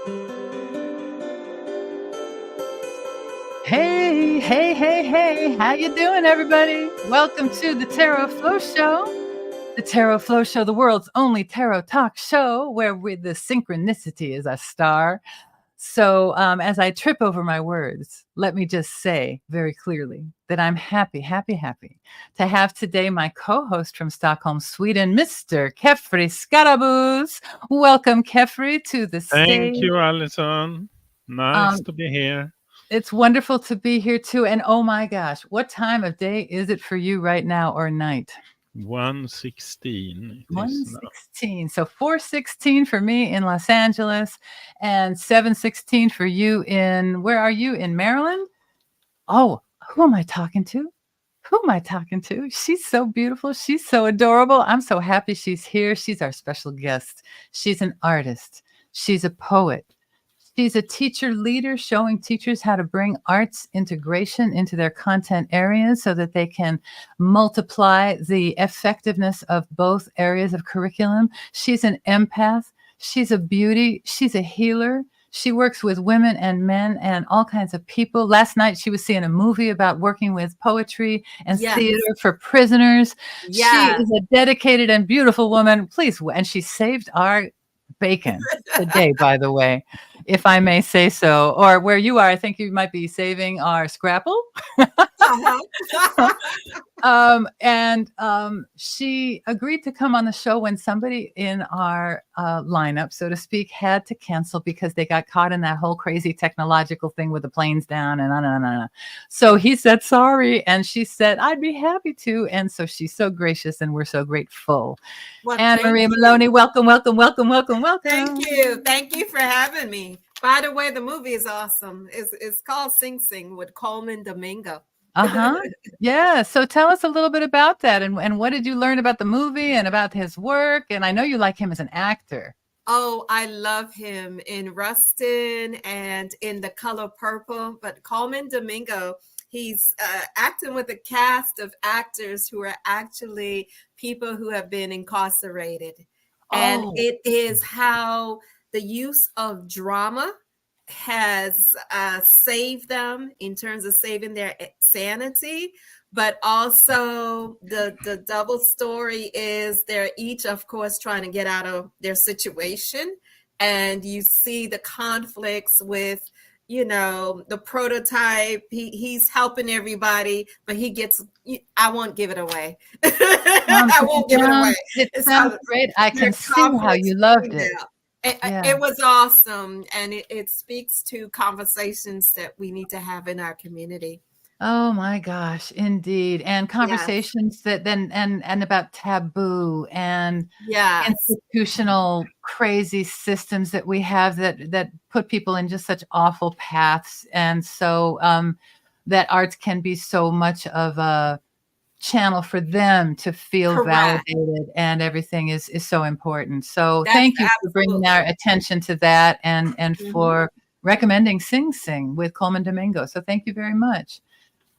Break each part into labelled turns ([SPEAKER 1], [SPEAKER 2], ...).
[SPEAKER 1] Hey, hey, hey, hey, how you doing, everybody? Welcome to the Tarot Flow Show. The Tarot Flow Show, the world's only tarot talk show where the synchronicity is a star. So as I trip over my words, let me just say very clearly that I'm happy to have today my co-host from Stockholm, Sweden, Mr. Kefri Skarabus. Welcome, Kefri, to the stage.
[SPEAKER 2] Thank you, Alison. Nice to be here.
[SPEAKER 1] It's wonderful to be here too. And oh my gosh, what time of day is it for you right now or night?
[SPEAKER 2] 1:16.
[SPEAKER 1] 1:16. So 4:16 for me in Los Angeles and 7:16 for you in, where are you, in Maryland? Oh, who am I talking to? Who am I talking to? She's so beautiful. She's so adorable. I'm so happy she's here. She's our special guest. She's an artist. She's a poet. She's a teacher leader, showing teachers how to bring arts integration into their content areas so that they can multiply the effectiveness of both areas of curriculum. She's an empath. She's a beauty. She's a healer. She works with women and men and all kinds of people. Last night, she was seeing a movie about working with poetry and theater for prisoners. She is a dedicated and beautiful woman. Please, and she saved our bacon today, by the way, if I may say so. Or where you are, I think you might be saving our scrapple. She agreed to come on the show when somebody in our lineup, so to speak, had to cancel because they got caught in that whole crazy technological thing with the planes down and on. So he said sorry, and she said I'd be happy to, and so she's so gracious, and we're so grateful. Well, ANN-MARIE Maloney, welcome.
[SPEAKER 3] Thank you for having me. By the way, the movie is awesome. It's called Sing Sing with Coleman Domingo.
[SPEAKER 1] Yeah. So tell us a little bit about that, and what did you learn about the movie and about his work? And I know you like him as an actor.
[SPEAKER 3] Oh, I love him in Rustin and in The Color Purple. But Coleman Domingo, he's acting with a cast of actors who are actually people who have been incarcerated. And it is how the use of drama has saved them in terms of saving their sanity, but also the double story is they're each, of course, trying to get out of their situation, and you see the conflicts with, you know, the prototype. He's helping everybody, but he gets, I won't give it away. I won't give it away.
[SPEAKER 1] It sounds great. I can see how you loved it.
[SPEAKER 3] It was awesome, and it speaks to conversations that we need to have in our community.
[SPEAKER 1] Oh my gosh, indeed. And conversations that then and about taboo and institutional crazy systems that we have that put people in just such awful paths. And so that arts can be so much of a channel for them to feel validated, and everything is so important. So thank you for bringing our attention to that, and for recommending Sing Sing with Coleman Domingo. So thank you very much.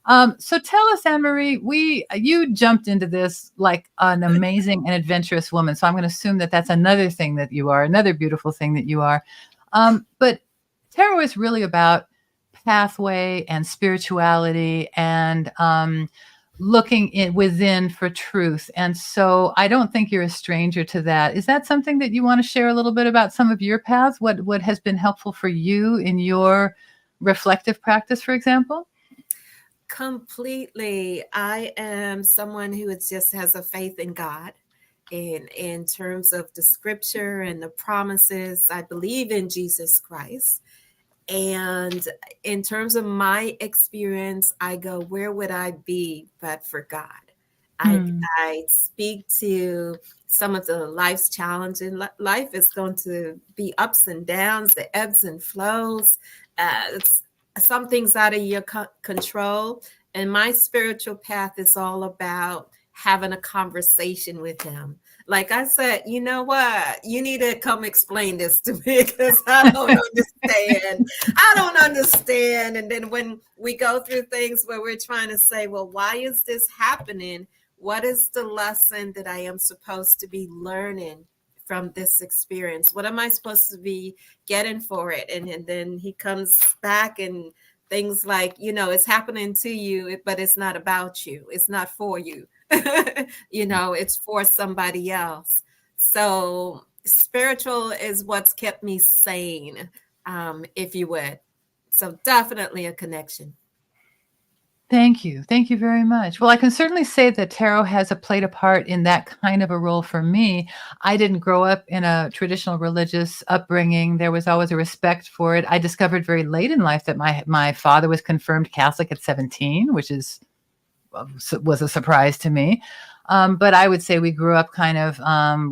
[SPEAKER 1] So tell us, ANN-MARIE, you jumped into this like an amazing and adventurous woman. So I'm going to assume that that's another thing that you are, another beautiful thing that you are. But tarot is really about pathway and spirituality and looking within for truth. And so I don't think you're a stranger to that. Is that something that you want to share a little bit about some of your paths? What has been helpful for you in your reflective practice, for example?
[SPEAKER 3] Completely. I am someone who just has a faith in God. In terms of the scripture and the promises, I believe in Jesus Christ. And in terms of my experience, I go, where would I be but for God? I speak to some of the life's challenges. Life is going to be ups and downs, the ebbs and flows. Some things out of your control. And my spiritual path is all about having a conversation with him. Like I said, you know what? You need to come explain this to me because I don't understand. I don't understand. And then when we go through things where we're trying to say, well, why is this happening? What is the lesson that I am supposed to be learning from this experience? What am I supposed to be getting for it? And then he comes back and things like, it's happening to you, but it's not about you. It's not for you. It's for somebody else. So spiritual is what's kept me sane, if you would. So definitely a connection.
[SPEAKER 1] Thank you. Thank you very much. Well, I can certainly say that tarot has played a part in that kind of a role for me. I didn't grow up in a traditional religious upbringing. There was always a respect for it. I discovered very late in life that my father was confirmed Catholic at 17, which was a surprise to me. But I would say we grew up kind of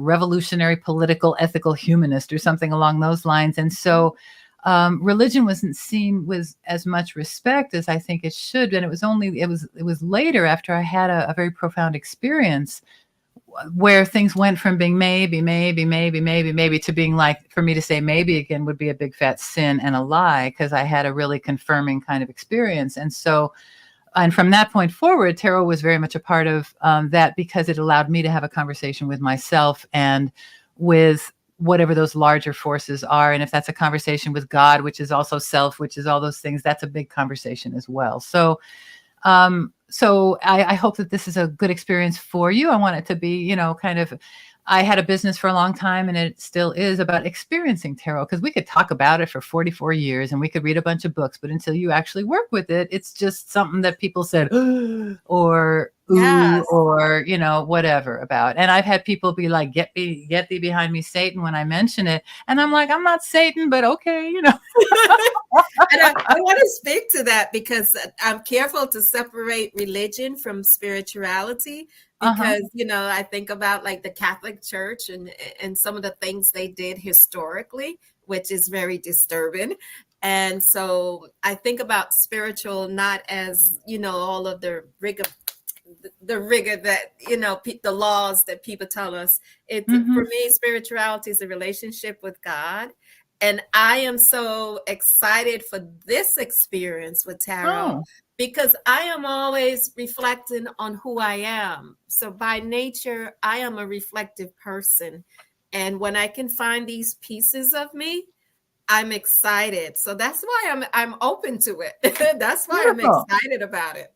[SPEAKER 1] revolutionary, political, ethical humanist or something along those lines. And so religion wasn't seen with as much respect as I think it should. And it was later, after I had a very profound experience, where things went from being maybe to being like, for me to say maybe again would be a big fat sin and a lie, because I had a really confirming kind of experience. And from that point forward, tarot was very much a part of that, because it allowed me to have a conversation with myself and with whatever those larger forces are. And if that's a conversation with God, which is also self, which is all those things, that's a big conversation as well. So I hope that this is a good experience for you. I want it to be, I had a business for a long time, and it still is, about experiencing tarot, because we could talk about it for 44 years and we could read a bunch of books, but until you actually work with it, it's just something that people said, or ooh, yes, or, whatever about. And I've had people be like, get thee behind me, Satan, when I mention it. And I'm like, I'm not Satan, but okay,
[SPEAKER 3] And I want to speak to that, because I'm careful to separate religion from spirituality. Because, I think about like the Catholic Church and some of the things they did historically, which is very disturbing. And so I think about spiritual not as, all of the rigor that, the laws that people tell us. For me, spirituality is a relationship with God. And I am so excited for this experience with tarot, because I am always reflecting on who I am. So by nature, I am a reflective person. And when I can find these pieces of me, I'm excited. So that's why I'm open to it. That's why I'm excited about it.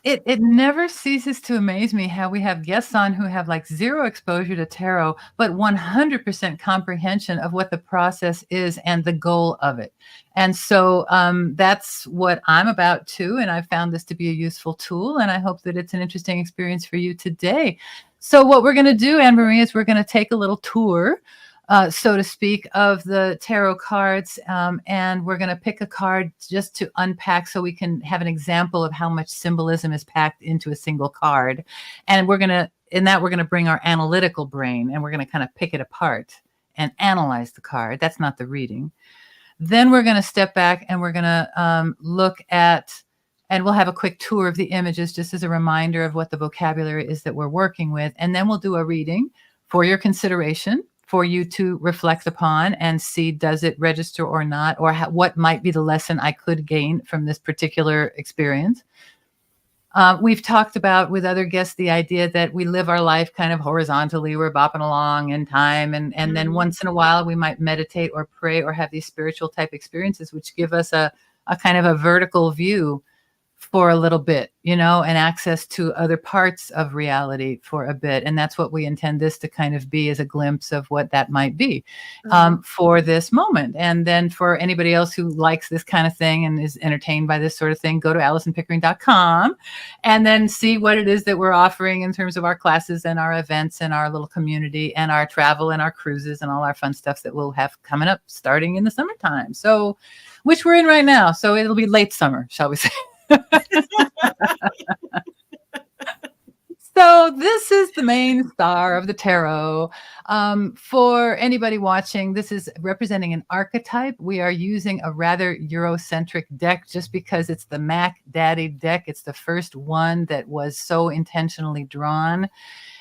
[SPEAKER 1] It never ceases to amaze me how we have guests on who have like zero exposure to tarot, but 100% comprehension of what the process is and the goal of it. And so that's what I'm about too. And I found this to be a useful tool, and I hope that it's an interesting experience for you today. So what we're going to do, Ann-Marie, is we're going to take a little tour, so to speak, of the tarot cards. And we're going to pick a card just to unpack, so we can have an example of how much symbolism is packed into a single card. And we're going to bring our analytical brain, and we're going to kind of pick it apart and analyze the card. That's not the reading. Then we're going to step back, and we're going to look at, and we'll have a quick tour of the images just as a reminder of what the vocabulary is that we're working with. And then we'll do a reading for your consideration, for you to reflect upon and see, does it register or not, or what might be the lesson I could gain from this particular experience. We've talked about with other guests the idea that we live our life kind of horizontally. We're bopping along in time, and then once in a while we might meditate or pray or have these spiritual type experiences, which give us a kind of a vertical view for a little bit, and access to other parts of reality for a bit. And that's what we intend this to kind of be, as a glimpse of what that might be for this moment. And then for anybody else who likes this kind of thing and is entertained by this sort of thing, go to ALISONPICKERING.com and then see what it is that we're offering in terms of our classes and our events and our little community and our travel and our cruises and all our fun stuff that we'll have coming up starting in the summertime. So, which we're in right now. So it'll be late summer, shall we say. So this is the main star of the tarot. For anybody watching, this is representing an archetype. We are using a rather Eurocentric deck just because it's the Mac Daddy deck. It's the first one that was so intentionally drawn.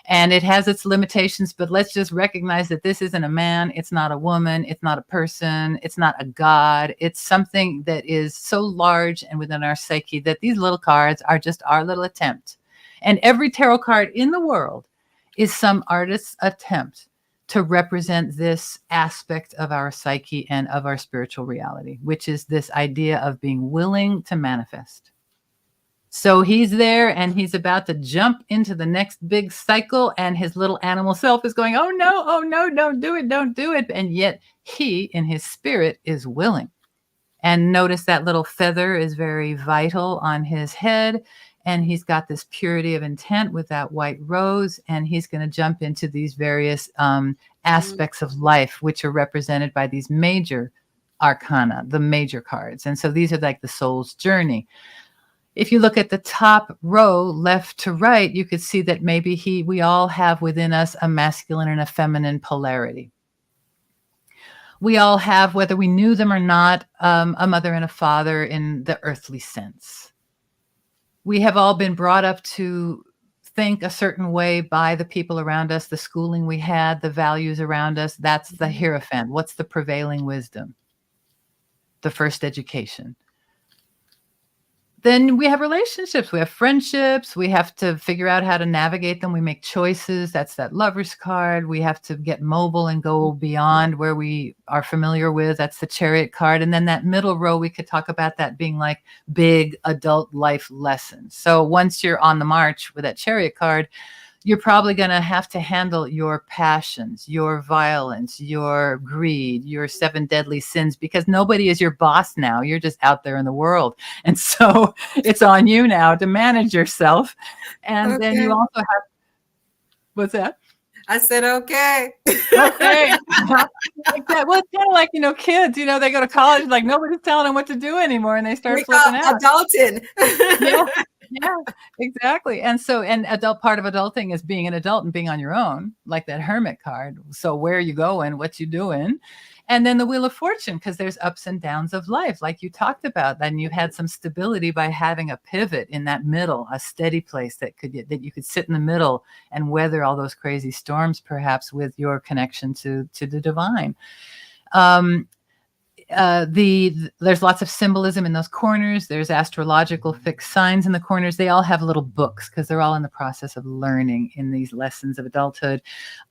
[SPEAKER 1] And it has its limitations, but let's just recognize that this isn't a man. It's not a woman. It's not a person. It's not a god. It's something that is so large and within our psyche that these little cards are just our little attempt. And every tarot card in the world is some artist's attempt to represent this aspect of our psyche and of our spiritual reality, which is this idea of being willing to manifest. So he's there and he's about to jump into the next big cycle, and his little animal self is going, oh no, don't do it. And yet he, in his spirit, is willing. And notice that little feather is very vital on his head. And he's got this purity of intent with that white rose. And he's going to jump into these various aspects of life, which are represented by these major arcana, the major cards. And so these are like the soul's journey. If you look at the top row, left to right, you could see that maybe we all have within us a masculine and a feminine polarity. We all have, whether we knew them or not, a mother and a father in the earthly sense. We have all been brought up to think a certain way by the people around us, the schooling we had, the values around us. That's the Hierophant. What's the prevailing wisdom? The first education. Then we have relationships, we have friendships, we have to figure out how to navigate them. We make choices. That's that Lover's card. We have to get mobile and go beyond where we are familiar with. That's the Chariot card. And then that middle row, we could talk about that being like big adult life lessons. So once you're on the march with that Chariot card, you're probably going to have to handle your passions, your violence, your greed, your 7 deadly sins, because nobody is your boss now. You're just out there in the world. And so it's on you now to manage yourself. And then you also have, what's that?
[SPEAKER 3] I said, okay.
[SPEAKER 1] Okay. Well, it's kind of like, kids, they go to college, like nobody's telling them what to do anymore. And they start flipping out.
[SPEAKER 3] Adulting.
[SPEAKER 1] Yeah, exactly. And so, part of adulting is being an adult and being on your own, like that Hermit card. So where are you going? What you doing? And then the Wheel of Fortune, because there's ups and downs of life, like you talked about. Then you had some stability by having a pivot in that middle, a steady place that you could sit in the middle and weather all those crazy storms, perhaps with your connection to the divine. There's lots of symbolism in those corners. There's astrological fixed signs in the corners. They all have little books because they're all in the process of learning in these lessons of adulthood.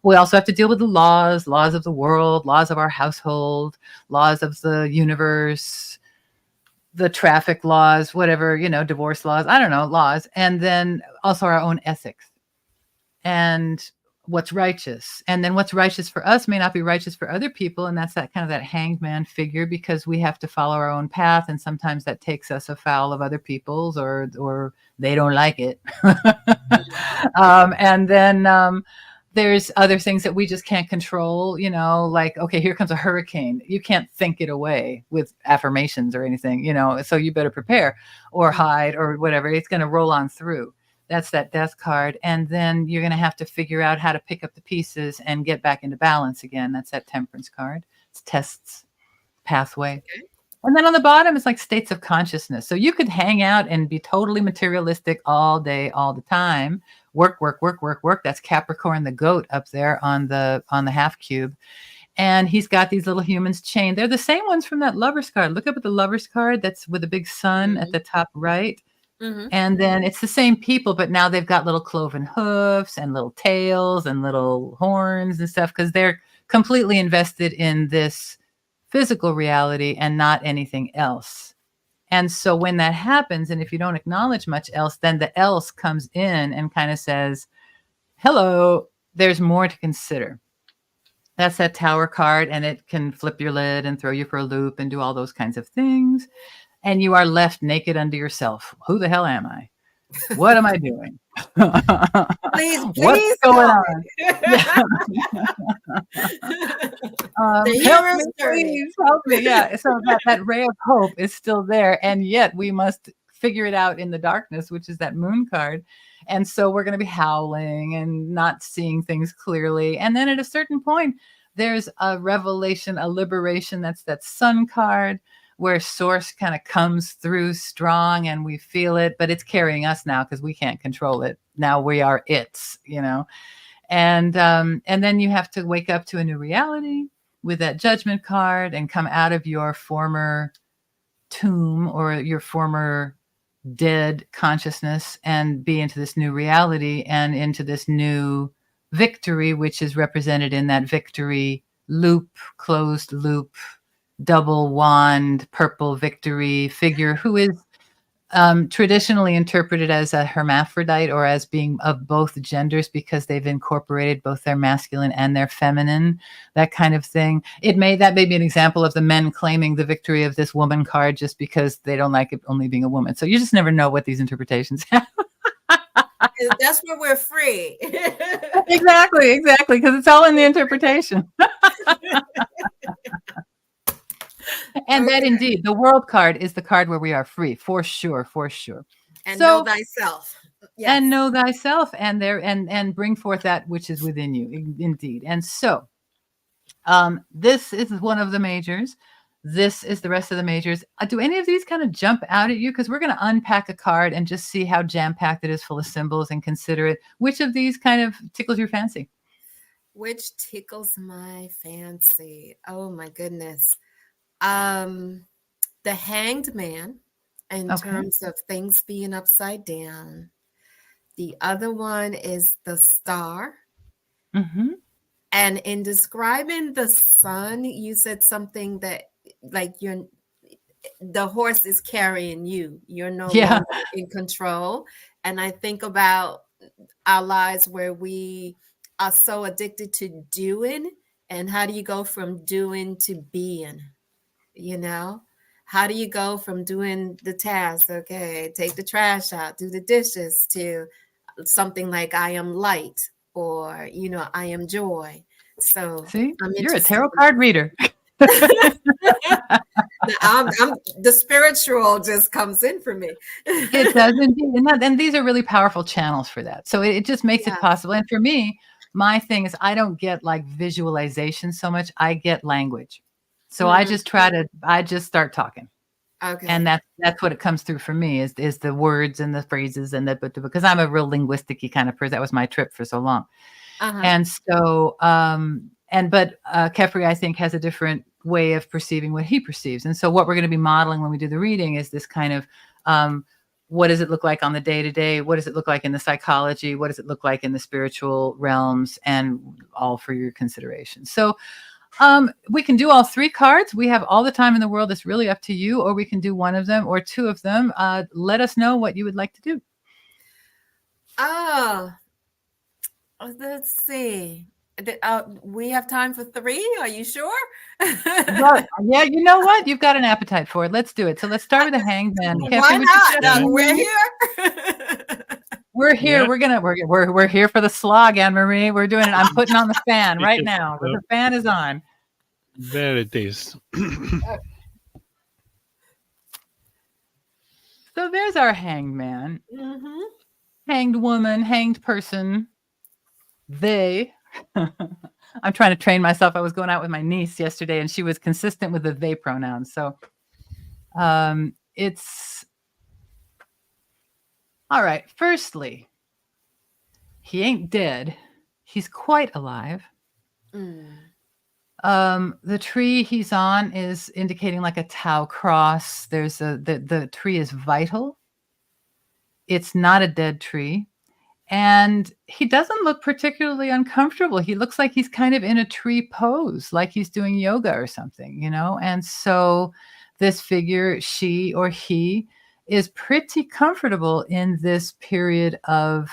[SPEAKER 1] We also have to deal with the laws of the world, laws of our household, laws of the universe, the traffic laws, whatever, divorce laws, I don't know, laws. And then also our own ethics and what's righteous. And then what's righteous for us may not be righteous for other people. And that's that kind of that hanged man figure, because we have to follow our own path. And sometimes that takes us afoul of other people's, or they don't like it. And then there's other things that we just can't control, like, okay, here comes a hurricane. You can't think it away with affirmations or anything, so you better prepare or hide or whatever. It's going to roll on through. That's that Death card. And then you're going to have to figure out how to pick up the pieces and get back into balance again. That's that Temperance card. It's tests, pathway. Okay. And then on the bottom, it's like states of consciousness. So you could hang out and be totally materialistic all day, all the time. Work. That's Capricorn, the goat up there on the half cube. And he's got these little humans chained. They're the same ones from that Lover's card. Look up at the Lover's card. That's with a big sun at the top right. Mm-hmm. And then it's the same people, but now they've got little cloven hoofs and little tails and little horns and stuff, because they're completely invested in this physical reality and not anything else. And so when that happens, and if you don't acknowledge much else, then the else comes in and kind of says, hello, there's more to consider. That's that Tower card, and it can flip your lid and throw you for a loop and do all those kinds of things. And you are left naked unto yourself. Who the hell am I? What am I doing?
[SPEAKER 3] Please
[SPEAKER 1] what's going on? Help me, please help me. Yeah. So that ray of hope is still there. And yet we must figure it out in the darkness, which is that Moon card. And so we're going to be howling and not seeing things clearly. And then at a certain point, there's a revelation, a liberation. That's that Sun card, where source kind of comes through strong and we feel it, but it's carrying us now because we can't control it. Now we are its, and then you have to wake up to a new reality with that Judgment card and come out of your former tomb or your former dead consciousness and be into this new reality and into this new victory, which is represented in that victory loop, closed loop, double wand, purple victory figure, who is traditionally interpreted as a hermaphrodite, or as being of both genders, because they've incorporated both their masculine and their feminine, that kind of thing. That may be an example of the men claiming the victory of this woman card just because they don't like it only being a woman. So you just never know what these interpretations have.
[SPEAKER 3] That's where we're free.
[SPEAKER 1] Exactly, because it's all in the interpretation. And that indeed, the world card is the card where we are free, for sure.
[SPEAKER 3] And know thyself.
[SPEAKER 1] Yes. And know thyself, and bring forth that which is within you, indeed. And so, this is one of the majors. This is the rest of the majors. Do any of these kind of jump out at you? Because we're going to unpack a card and just see how jam-packed it is full of symbols, and consider it. Which of these kind of tickles your fancy?
[SPEAKER 3] Which tickles my fancy? Oh my goodness. The Hanged Man, in terms of things being upside down. The other one is the Star.
[SPEAKER 1] Mm-hmm.
[SPEAKER 3] And in describing the sun, you said something that, like, the horse is carrying you. You're no longer in control. And I think about our lives where we are so addicted to doing, and how do you go from doing to being? You know, how do you go from doing the task, okay, take the trash out, do the dishes, to something like I am light, or, I am joy. So
[SPEAKER 1] see, you're a tarot card reader.
[SPEAKER 3] I'm the spiritual just comes in for me.
[SPEAKER 1] It does indeed. And these are really powerful channels for that. So it just makes it possible. And for me, my thing is, I don't get like visualization so much. I get language. So I just start talking.
[SPEAKER 3] Okay.
[SPEAKER 1] And that's what it comes through for me is the words and the phrases, and because I'm a real linguistic-y kind of person. That was my trip for so long. And so, but Kefri, I think, has a different way of perceiving what he perceives. And so what we're going to be modeling when we do the reading is this kind of, what does it look like on the day-to-day? What does it look like in the psychology? What does it look like in the spiritual realms? And all for your consideration. So we can do all three cards. We have all the time in the world. It's really up to you, or we can do one of them or two of them. Let us know what you would like to do.
[SPEAKER 3] Let's see. We have time for three. Are you sure?
[SPEAKER 1] Yeah, you know what? You've got an appetite for it. Let's do it. So let's start with the Hanged Man.
[SPEAKER 3] Why not? We're here.
[SPEAKER 1] We're here. Yeah. We're here for the slog, Anne-Marie. We're doing it. I'm putting on the fan right now. The fan is on.
[SPEAKER 2] There it is.
[SPEAKER 1] So there's our Hanged Man.
[SPEAKER 3] Mm-hmm.
[SPEAKER 1] Hanged woman, hanged person. They. I'm trying to train myself. I was going out with my niece yesterday, and she was consistent with the they pronouns. So it's all right. Firstly, he ain't dead. He's quite alive. The tree he's on is indicating like a Tau cross. There's the tree is vital. It's not a dead tree. And he doesn't look particularly uncomfortable. He looks like he's kind of in a tree pose, like he's doing yoga or something, And so this figure, she or he, is pretty comfortable in this period of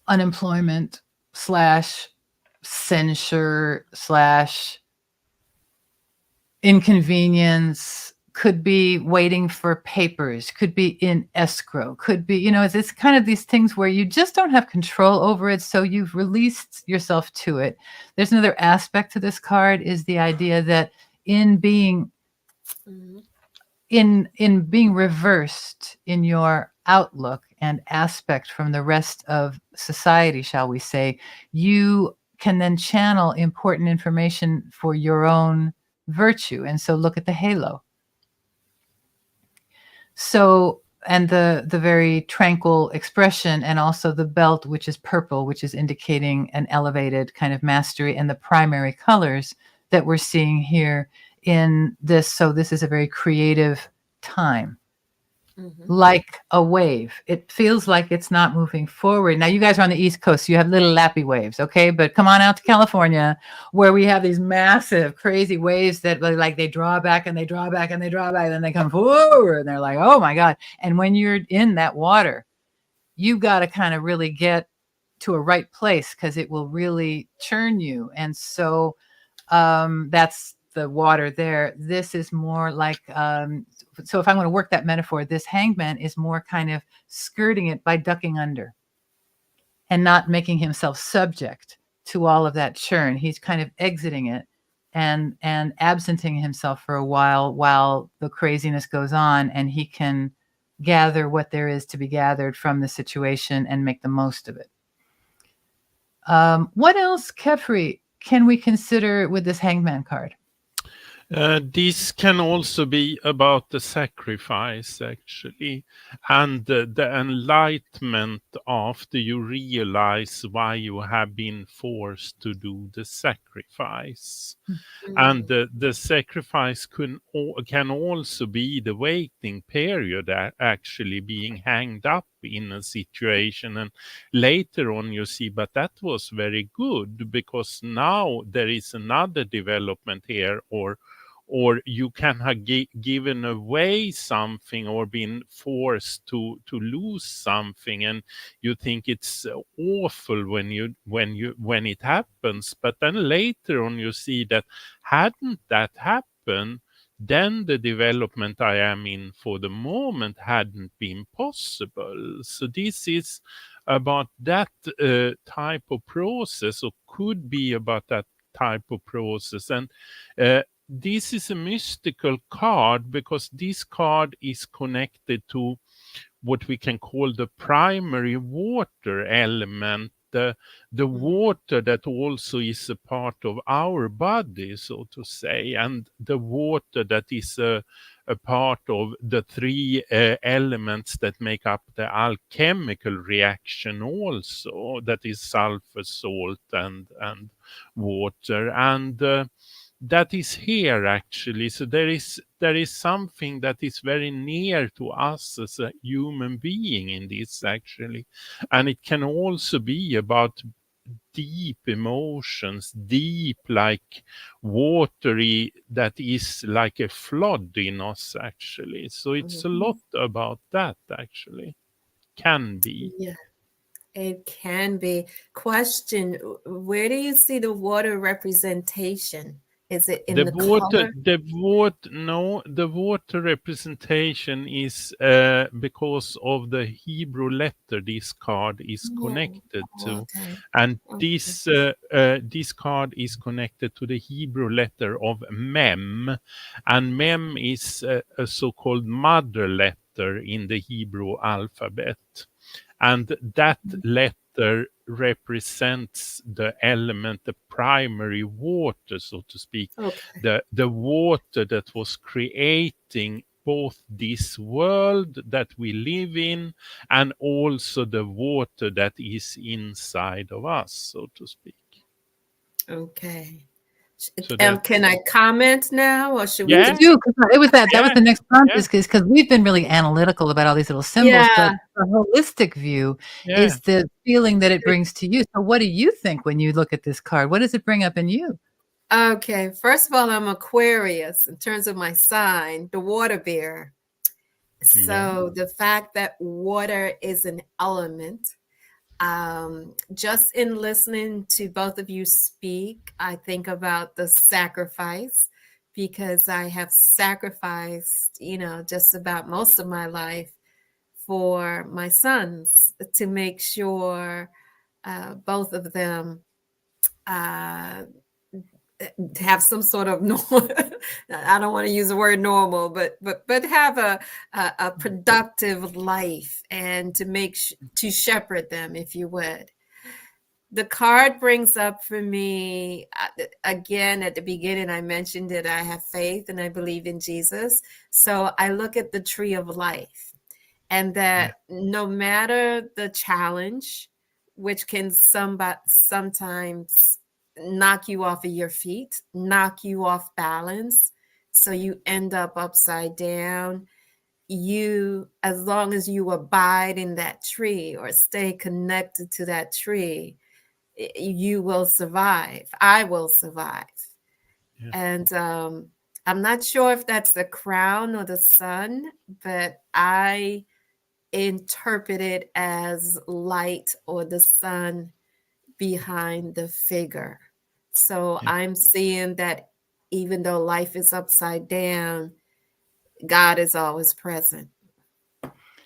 [SPEAKER 1] unemployment / censure / inconvenience. Could be waiting for papers, could be in escrow, could be, it's kind of these things where you just don't have control over it. So you've released yourself to it. There's another aspect to this card, is the idea that in being being reversed in your outlook and aspect from the rest of society, shall we say, you can then channel important information for your own virtue. And so look at the halo. So, and the very tranquil expression, and also the belt, which is purple, which is indicating an elevated kind of mastery, and the primary colors that we're seeing here in this. So this is a very creative time. like a wave. It feels like it's not moving forward. Now, you guys are on the East Coast, so you have little lappy waves, okay? But come on out to California, where we have these massive, crazy waves that like they draw back and they draw back and they draw back, and then they come forward, and they're like, oh my God. And when you're in that water, you got to kind of really get to a right place, because it will really churn you. And so that's the water there. This is more like, so if I'm going to work that metaphor, this hangman is more kind of skirting it by ducking under and not making himself subject to all of that churn. He's kind of exiting it and absenting himself for a while the craziness goes on, and he can gather what there is to be gathered from the situation and make the most of it. What else, Kefri, can we consider with this hangman card?
[SPEAKER 2] This can also be about the sacrifice, actually, and the enlightenment after you realize why you have been forced to do the sacrifice. And the sacrifice can also be the waiting period, actually being hanged up in a situation. And later on you see, but that was very good, because now there is another development here, or you can have given away something or been forced to lose something, and you think it's awful when it happens. But then later on you see that hadn't that happened, then the development I am in for the moment hadn't been possible. So this is about that type of process, or could be about that type of process. And this is a mystical card, because this card is connected to what we can call the primary water element, the water that also is a part of our body, so to say, and the water that is a part of the three elements that make up the alchemical reaction also, that is sulfur, salt, and water. And that is here, actually. So there is something that is very near to us as a human being in this, actually. And it can also be about deep emotions, deep, like watery, that is like a flood in us, actually. So it's a lot about that, actually. Can be.
[SPEAKER 3] Yeah, it can be. Question, where do you see the water representation? Is it in the color?
[SPEAKER 2] The water representation is because of the Hebrew letter this card is connected to. And this card is connected to the Hebrew letter of Mem. And Mem is a so-called mother letter in the Hebrew alphabet. And that letter represents the element, the primary water, so to speak, the water that was creating both this world that we live in, and also the water that is inside of us, so to speak.
[SPEAKER 3] Okay. So can I comment now, or should we?
[SPEAKER 1] Do, it was that was the next prompt, because we've been really analytical about all these little symbols, but the holistic view is the feeling that it brings to you. So what do you think when you look at this card? What does it bring up in you?
[SPEAKER 3] Okay, first of all, I'm Aquarius in terms of my sign, the water bearer. So the fact that water is an element, just in listening to both of you speak, I think about the sacrifice, because I have sacrificed, just about most of my life for my sons, to make sure both of them have some sort of I don't want to use the word normal, but have a productive life, and to shepherd them, if you would. The card brings up for me, again, at the beginning, I mentioned that I have faith and I believe in Jesus. So I look at the tree of life, and that no matter the challenge, which can sometimes knock you off of your feet, knock you off balance, so you end up upside down, as long as you abide in that tree or stay connected to that tree, you will survive. I will survive. Yeah. And I'm not sure if that's the crown or the sun, but I interpret it as light or the sun behind the figure. So yeah. I'm seeing that even though life is upside down, God is always present.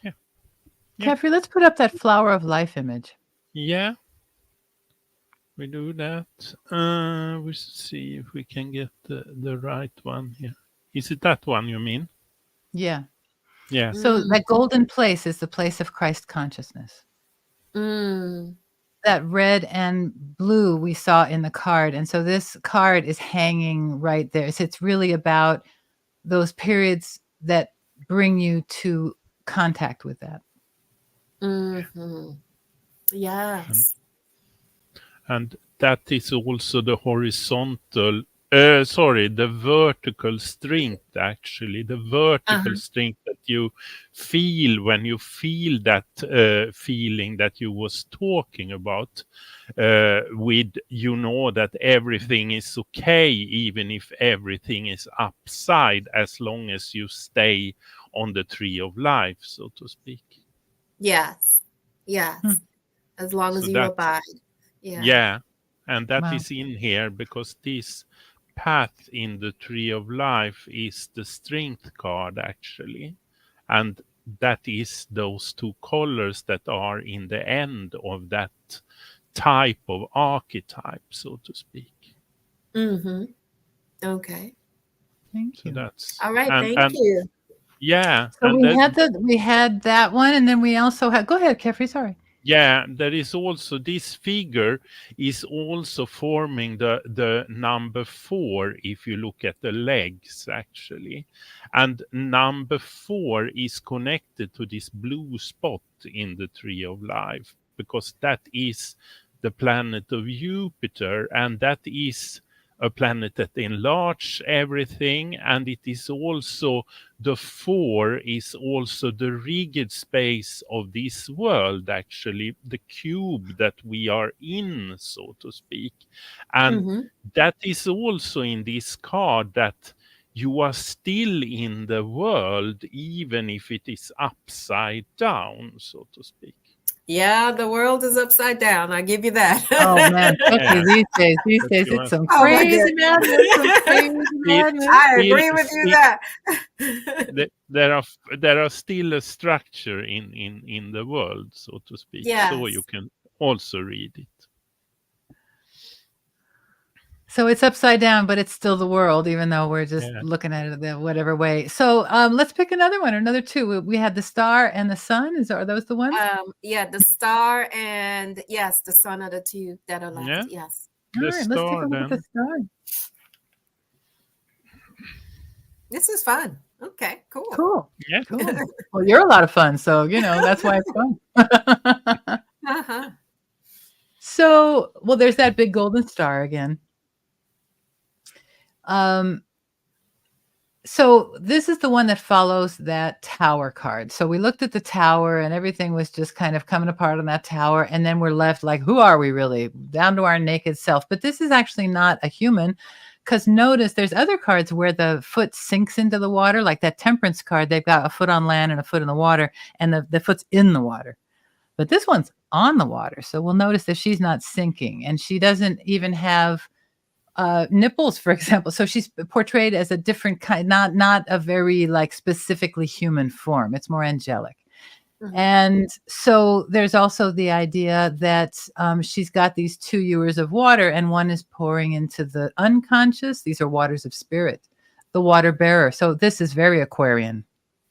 [SPEAKER 1] Yeah. Jeffrey, let's put up that flower of life image.
[SPEAKER 2] Yeah. We do that. We'll see if we can get the right one here. Is it that one you mean?
[SPEAKER 1] Yeah.
[SPEAKER 2] Yeah.
[SPEAKER 1] So that golden place is the place of Christ consciousness. That red and blue we saw in the card. And so this card is hanging right there. So it's really about those periods that bring you to contact with that.
[SPEAKER 3] Yes.
[SPEAKER 2] And that is also the the vertical strength, actually. The vertical strength that you feel when you feel that feeling that you was talking about, with, that everything is okay, even if everything is upside, as long as you stay on the tree of life, so to speak.
[SPEAKER 3] Yes. Yes. As long as you abide.
[SPEAKER 2] Yeah. And that is in here because this path in the tree of life is the strength card, actually. And that is those two colors that are in the end of that type of archetype, so to speak.
[SPEAKER 3] Okay.
[SPEAKER 1] Thank you.
[SPEAKER 2] That's
[SPEAKER 3] all right. Thank you.
[SPEAKER 2] Yeah.
[SPEAKER 1] So we had that one, and then we also had. Go ahead, Jeffrey. Sorry.
[SPEAKER 2] Yeah, there is also this figure is also forming the number 4 if you look at the legs, actually. And number 4 is connected to this blue spot in the tree of life, because that is the planet of Jupiter, and that is a planet that enlarges everything, and it is also the 4 is also the rigid space of this world, actually, the cube that we are in, so to speak. And that is also in this card, that you are still in the world, even if it is upside down, so to speak.
[SPEAKER 3] Yeah, the world is upside down. I give you that.
[SPEAKER 1] Oh man, these days it's some crazy madness.
[SPEAKER 3] I agree with you that
[SPEAKER 2] there are still a structure in the world, so to speak. Yes. So you can also read it.
[SPEAKER 1] So it's upside down, but it's still the world, even though we're just looking at it the whatever way. So let's pick another one, another two. We had the star and the sun. Are those the ones?
[SPEAKER 3] Yeah, the star and yes, the sun are the two that are left. Yeah. Yes.
[SPEAKER 1] All right, let's take a look at the star.
[SPEAKER 3] This is fun. Okay, cool.
[SPEAKER 1] Cool. Yeah, cool. Well, you're a lot of fun, so that's why it's fun. So, well, there's that big golden star again. So this is the one that follows that tower card. So we looked at the tower and everything was just kind of coming apart on that tower. And then we're left like, who are we really? Down to our naked self. But this is actually not a human, because notice there's other cards where the foot sinks into the water, like that temperance card. They've got a foot on land and a foot in the water, and the foot's in the water. But this one's on the water. So we'll notice that she's not sinking, and she doesn't even have nipples, for example. So she's portrayed as a different kind, not a very like specifically human form. It's more angelic. And so there's also the idea that she's got these 2 ewers of water, and one is pouring into the unconscious. These are waters of spirit, the water bearer. So this is very Aquarian,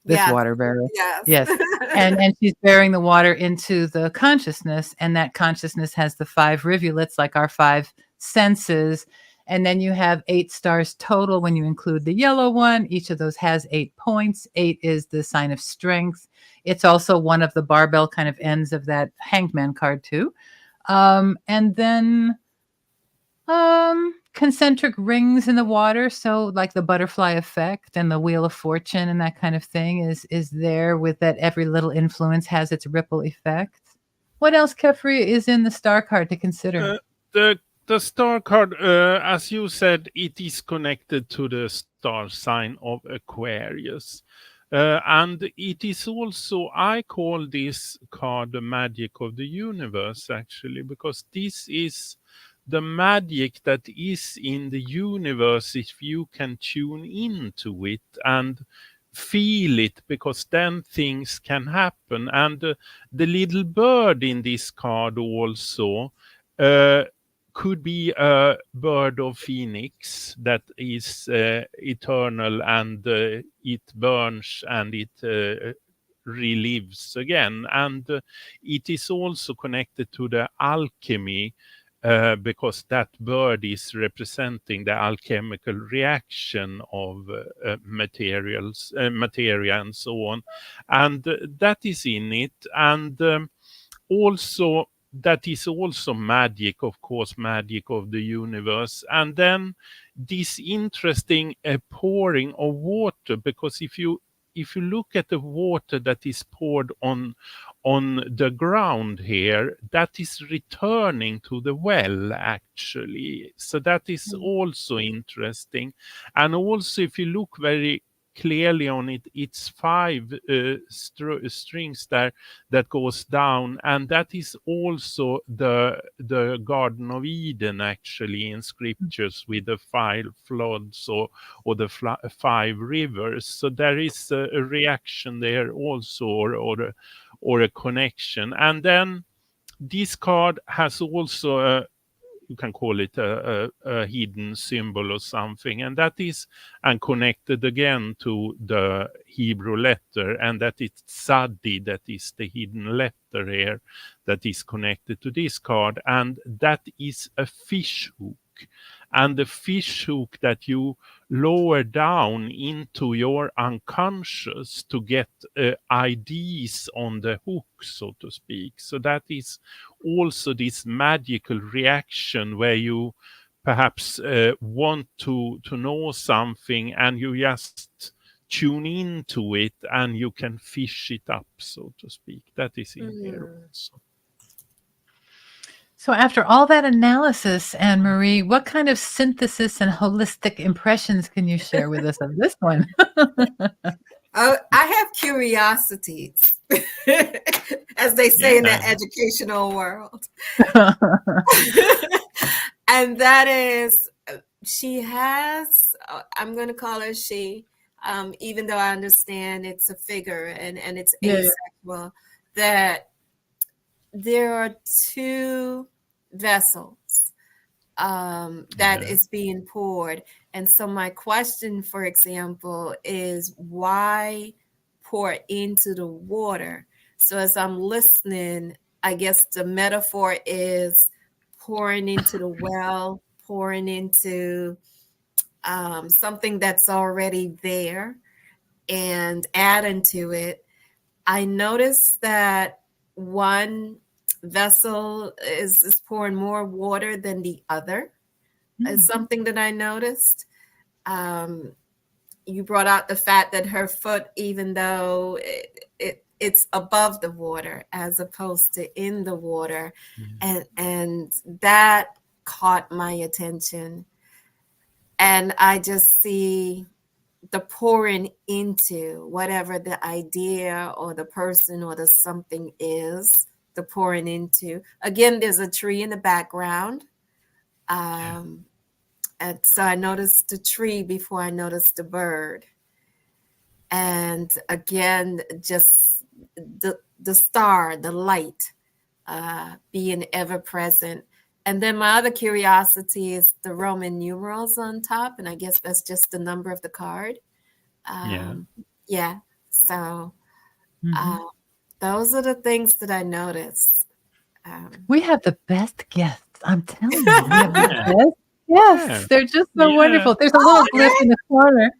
[SPEAKER 1] this water bearer. Yes. And she's bearing the water into the consciousness, and that consciousness has the 5 rivulets, like our 5 senses. And then you have 8 stars total when you include the yellow one. Each of those has 8 points. 8 is the sign of strength. It's also one of the barbell kind of ends of that Hanged Man card too. And then concentric rings in the water, so like the butterfly effect and the wheel of fortune and that kind of thing is there, with that every little influence has its ripple effect. What else, Kefri, is in the star card to consider?
[SPEAKER 2] The star card, as you said, it is connected to the star sign of Aquarius. And it is also, I call this card the magic of the universe, actually, because this is the magic that is in the universe if you can tune into it and feel it, because then things can happen. And the little bird in this card also could be a bird of phoenix that is eternal, and it burns and it relives again. And it is also connected to the alchemy, because that bird is representing the alchemical reaction of materials, materia, and so on. And that is in it. And also, that is also magic, of course, magic of the universe. And then this interesting pouring of water, because if you look at the water that is poured on the ground here, that is returning to the well, actually. So that is also interesting. And also, if you look very clearly on it, it's 5 strings there that goes down, and that is also the Garden of Eden, actually, in scriptures, with the 5 floods or the 5 rivers. So there is a reaction there also, or a connection. And then this card has also you can call it a hidden symbol or something, and that is, and connected again to the Hebrew letter, and that it's Tzadi, that is the hidden letter here, that is connected to this card, and that is a fish hook. And the fish hook that you lower down into your unconscious to get ideas on the hook, so to speak. So that is also this magical reaction where you perhaps want to know something, and you just tune into it and you can fish it up, so to speak. That is in here also.
[SPEAKER 1] So after all that analysis, Anne-Marie, what kind of synthesis and holistic impressions can you share with us of this one?
[SPEAKER 3] I have curiosities, as they say in the educational world. And that is, she has, I'm going to call her she, even though I understand it's a figure and it's asexual, that there are 2 vessels that is being poured. And so my question, for example, is why pour into the water? So as I'm listening, I guess the metaphor is pouring into the well, pouring into something that's already there and adding to it. I noticed that one vessel is pouring more water than the other. Is something that I noticed. You brought out the fact that her foot, even though it's above the water as opposed to in the water, and that caught my attention. And I just see the pouring into whatever the idea or the person or the something is, the pouring into. Again, there's a tree in the background. And so I noticed the tree before I noticed the bird. And again, just the star, the light, being ever present. And then my other curiosity is the Roman numerals on top. And I guess that's just the number of the card. So those are the things that I noticed.
[SPEAKER 1] We have the best guests. I'm telling you, we have the best. Yes, they're just so wonderful. There's a little glyph in the corner.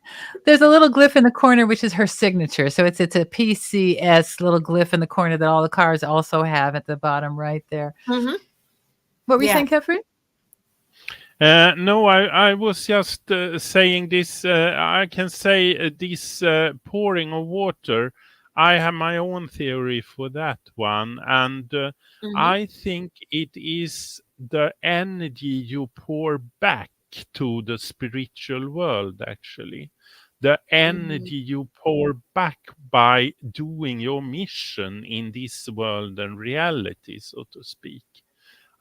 [SPEAKER 1] There's a little glyph in the corner, which is her signature. So it's a PCS little glyph in the corner that all the cards also have at the bottom right there. What were you saying, Kefri?
[SPEAKER 2] No, I was just saying this. I can say this pouring of water. I have my own theory for that one, and
[SPEAKER 3] Mm-hmm.
[SPEAKER 2] I think it is the energy you pour back to the spiritual world, actually. The
[SPEAKER 3] Mm-hmm.
[SPEAKER 2] energy you pour back by doing your mission in this world and reality, so to speak.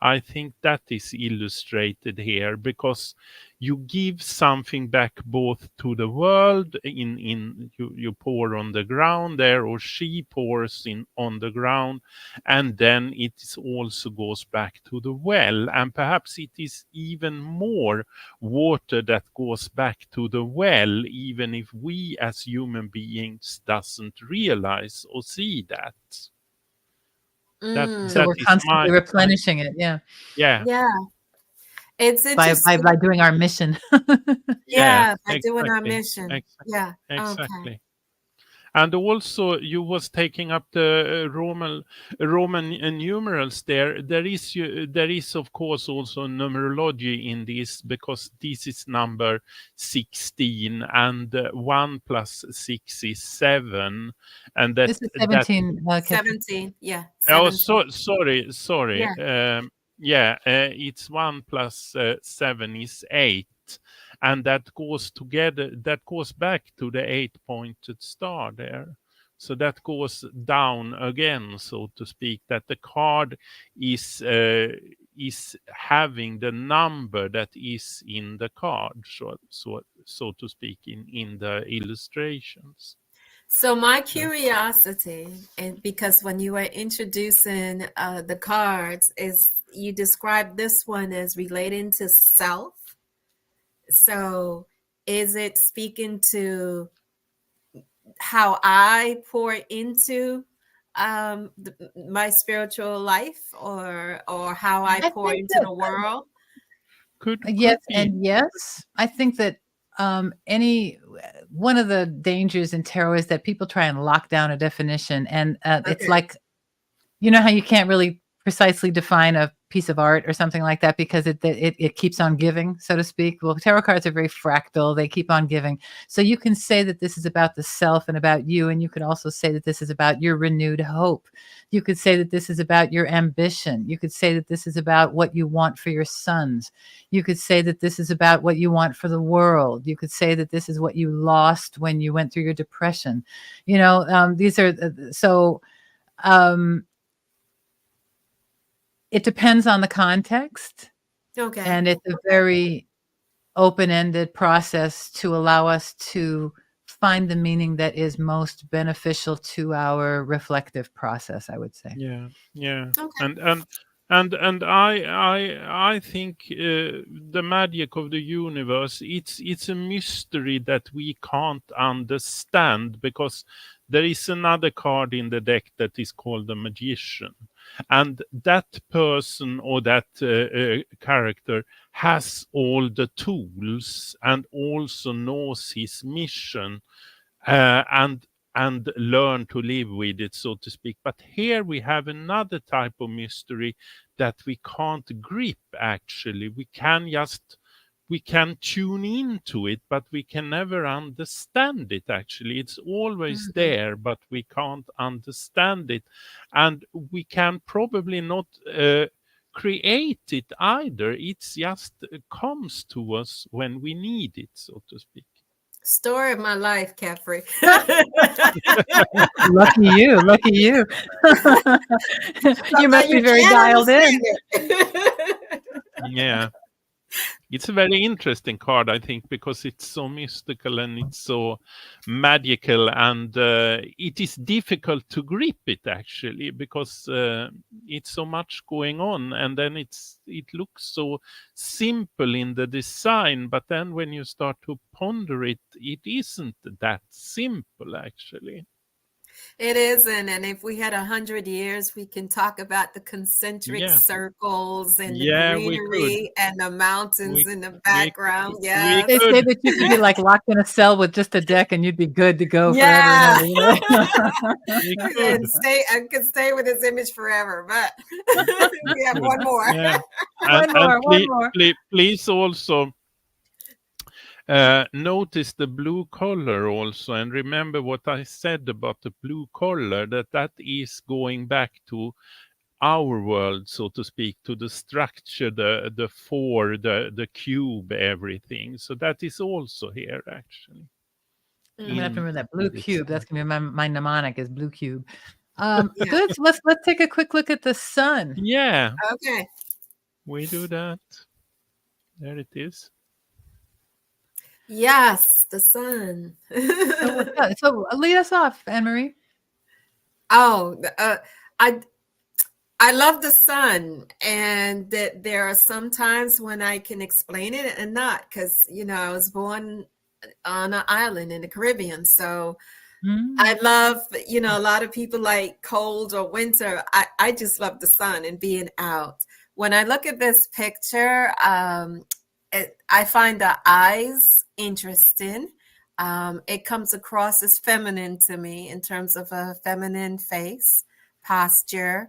[SPEAKER 2] I think that is illustrated here because you give something back both to the world in you pour on the ground there, or she pours in on the ground, and then it also goes back to the well, and perhaps it is even more water that goes back to the well, even if we as human beings doesn't realize or see that.
[SPEAKER 1] So
[SPEAKER 2] That
[SPEAKER 1] we're
[SPEAKER 2] is
[SPEAKER 1] constantly
[SPEAKER 2] my
[SPEAKER 1] replenishing it, yeah,
[SPEAKER 2] yeah.
[SPEAKER 3] Yeah. It's interesting.
[SPEAKER 1] by doing our mission.
[SPEAKER 2] Yeah,
[SPEAKER 3] Yeah, by doing our
[SPEAKER 2] exactly.
[SPEAKER 3] mission.
[SPEAKER 2] Exa
[SPEAKER 3] Yeah. Okay.
[SPEAKER 2] exactly. And also, you was taking up the Roman numerals there. There is of course also numerology in this, because this is number 16, and 1 plus 6 is 7, and
[SPEAKER 1] This is
[SPEAKER 2] that
[SPEAKER 1] 17, Catherine.
[SPEAKER 3] 17. Yeah.
[SPEAKER 2] oh,
[SPEAKER 3] 17.
[SPEAKER 2] sorry.
[SPEAKER 3] Yeah.
[SPEAKER 2] Yeah, it's 1 plus 7 is 8, and that goes together. That goes back to the 8-pointed star there. So that goes down again, so to speak. That the card is having the number that is in the card, so to speak, in the illustrations.
[SPEAKER 3] So my
[SPEAKER 2] Yeah.
[SPEAKER 3] curiosity, and because when you were introducing the cards, is you described this one as relating to self. So is it speaking to how I pour into my spiritual life, or how I
[SPEAKER 1] I
[SPEAKER 3] pour
[SPEAKER 1] think
[SPEAKER 3] into
[SPEAKER 1] that
[SPEAKER 3] the world?
[SPEAKER 1] yes
[SPEAKER 2] Could be.
[SPEAKER 1] and yes. I think that any one of the dangers in tarot is that people try and lock down a definition, and it's
[SPEAKER 3] Okay.
[SPEAKER 1] like, you know how you can't really precisely define a piece of art or something like that because it keeps on giving, so to speak. Well, tarot cards are very fractal. They keep on giving. So you can say that this is about the self and about you, and you could also say that this is about your renewed hope. You could say that this is about your ambition. You could say that this is about what you want for your sons. You could say that this is about what you want for the world. You could say that this is what you lost when you went through your depression. You know, these are so um it depends on the context,
[SPEAKER 3] Okay.
[SPEAKER 1] and it's a very open-ended process to allow us to find the meaning that is most beneficial to our reflective process, I would say.
[SPEAKER 2] Yeah, yeah,
[SPEAKER 3] Okay.
[SPEAKER 2] and I think the magic of the universe, it's a mystery that we can't understand, because there is another card in the deck that is called the magician, and that person or that character has all the tools and also knows his mission, and learn to live with it, so to speak. But here we have another type of mystery that we can't grip, actually. We can tune into it, but we can never understand it, actually. It's always
[SPEAKER 3] Mhm.
[SPEAKER 2] there, but we can't understand it. And we can probably not create it either. It's just comes to us when we need it, so to speak.
[SPEAKER 3] Story of my life, Caffrey.
[SPEAKER 1] Lucky you, lucky you. You
[SPEAKER 3] Now
[SPEAKER 1] must be
[SPEAKER 3] you
[SPEAKER 1] very
[SPEAKER 3] can
[SPEAKER 1] dialed in.
[SPEAKER 3] understand it.
[SPEAKER 2] Yeah. It's a very interesting card, I think, because it's so mystical and it's so magical, and it is difficult to grip it, actually, because it's so much going on, and then it looks so simple in the design, but then when you start to ponder it, it isn't that simple, actually.
[SPEAKER 3] It isn't. And if we had 100 years, we can talk about the concentric circles and the greenery and the mountains in the background. Yeah.
[SPEAKER 1] They say that you could be like locked in a cell with just a deck and you'd be good to go forever and ever. You know?
[SPEAKER 3] I could stay with this image forever, but we have one more.
[SPEAKER 2] Yeah.
[SPEAKER 1] One more.
[SPEAKER 2] Please also notice the blue color also, and remember what I said about the blue color, that is going back to our world, so to speak, to the structure, the four, the cube, everything. So that is also here, actually.
[SPEAKER 1] I'm gonna have to remember that blue cube. That's gonna be my mnemonic is blue cube. Good. Let's take a quick look at the sun.
[SPEAKER 2] Yeah.
[SPEAKER 3] Okay.
[SPEAKER 2] We do that. There it is.
[SPEAKER 3] Yes, the sun.
[SPEAKER 1] So lead us off, Anne-Marie.
[SPEAKER 3] Oh, I love the sun, and that there are some times when I can explain it and not, because I was born on an island in the Caribbean, so I love a lot of people like cold or winter. I just love the sun and being out. When I look at this picture, I find the eyes interesting. It comes across as feminine to me in terms of a feminine face, posture.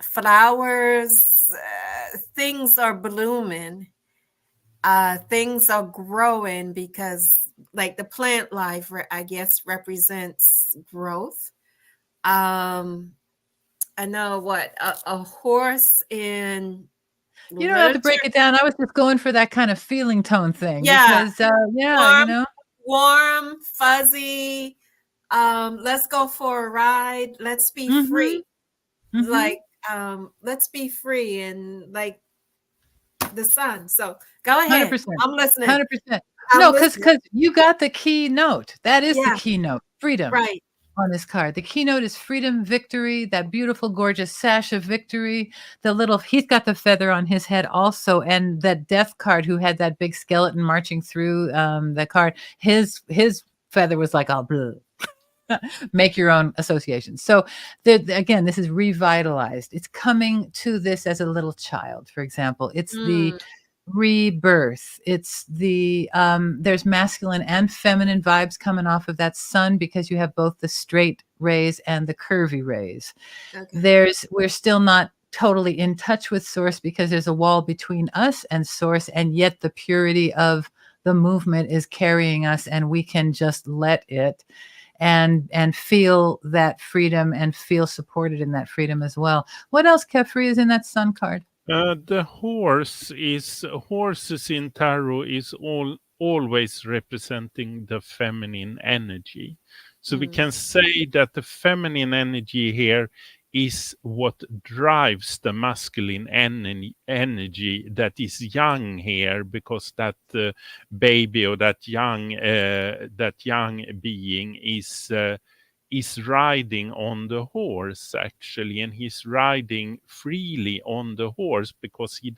[SPEAKER 3] Flowers, things are blooming. Things are growing because like the plant life, I guess, represents growth. I know what a horse in
[SPEAKER 1] you don't have to break it down. I was just going for that kind of feeling tone thing.
[SPEAKER 3] Yeah.
[SPEAKER 1] Because,
[SPEAKER 3] warm, fuzzy. Let's go for a ride. Let's be free. Like, let's be free and like the sun. So go ahead.
[SPEAKER 1] 100%.
[SPEAKER 3] I'm listening.
[SPEAKER 1] 100%. No, because you got the key note. That is the keynote. Freedom.
[SPEAKER 3] Right.
[SPEAKER 1] On this card. The keynote is freedom, victory, that beautiful, gorgeous sash of victory. He's got the feather on his head also. And that death card who had that big skeleton marching through the card, his feather was like, oh, blah. Make your own associations. So again, this is revitalized. It's coming to this as a little child, for example. It's the rebirth. It's the there's masculine and feminine vibes coming off of that sun because you have both the straight rays and the curvy rays. Okay. We're still not totally in touch with source because there's a wall between us and source, and yet the purity of the movement is carrying us, and we can just let it and feel that freedom and feel supported in that freedom as well. What else, Kefri, is in that sun card?
[SPEAKER 2] The horses in tarot is always representing the feminine energy. So we can say that the feminine energy here is what drives the masculine energy that is young here, because that baby or that young being is riding on the horse actually, and he's riding freely on the horse because he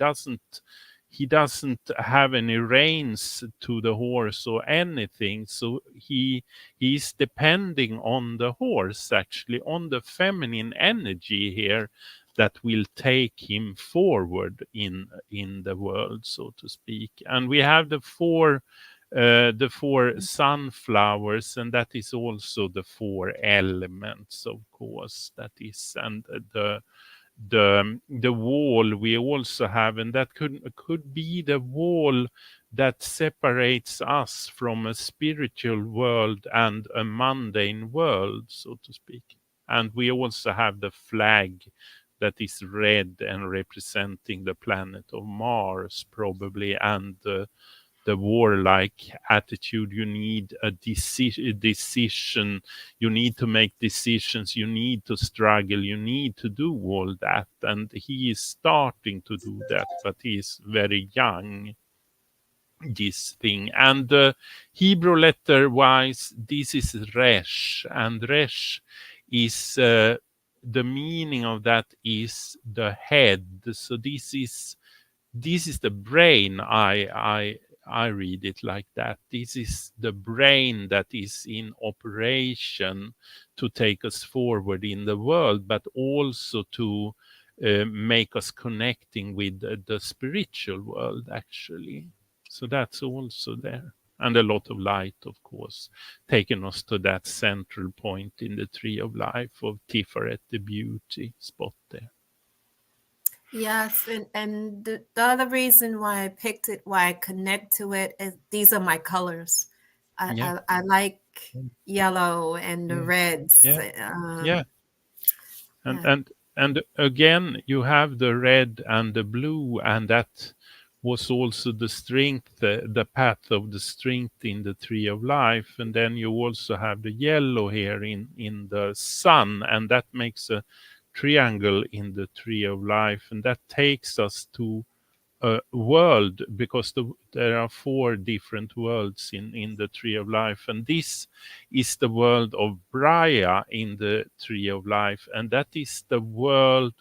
[SPEAKER 2] doesn't have any reins to the horse or anything, so he's depending on the horse, actually on the feminine energy here that will take him forward in the world, so to speak. And we have the four sunflowers, and that is also the four elements, of course, that is. And the wall we also have, and that could be the wall that separates us from a spiritual world and a mundane world, so to speak. And we also have the flag that is red and representing the planet of Mars, probably, and the warlike attitude. You need a decision, you need to make decisions, you need to struggle, you need to do all that. And he is starting to do that, but he is very young, this thing. And Hebrew letter wise, this is Resh, and Resh is the meaning of that is the head. So this is the brain, I read it like that. This is the brain that is in operation to take us forward in the world, but also to make us connecting with the spiritual world, actually. So that's also there. And a lot of light, of course, taking us to that central point in the tree of life of Tiferet, the beauty spot there.
[SPEAKER 3] Yes, and the other reason why I picked it, why I connect to it, is these are my colors. I like yellow and the reds.
[SPEAKER 2] Yeah. And again, you have the red and the blue, and that was also the strength, the path of the strength in the tree of life. And then you also have the yellow here in the sun, and that makes a triangle in the tree of life, and that takes us to a world, because there are 4 different worlds in the tree of life, and this is the world of Braya in the tree of life, and that is the world,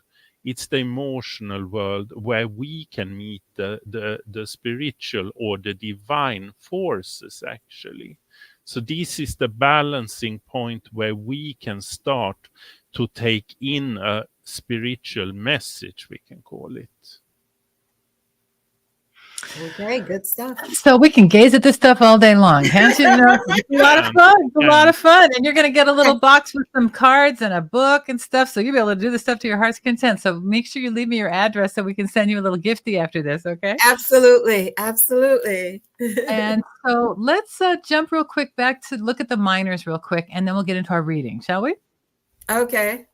[SPEAKER 2] it's the emotional world where we can meet the spiritual or the divine forces, actually. So this is the balancing point where we can start to take in a spiritual message, we can call it.
[SPEAKER 3] Okay, good stuff.
[SPEAKER 1] So we can gaze at this stuff all day long, can't you? It's a lot of fun. It's a lot of fun. And you're going to get a little box with some cards and a book and stuff. So you'll be able to do this stuff to your heart's content. So make sure you leave me your address so we can send you a little gifty after this, okay?
[SPEAKER 3] Absolutely. Absolutely.
[SPEAKER 1] And so let's jump real quick back to look at the minors real quick, and then we'll get into our reading, shall we?
[SPEAKER 3] Okay.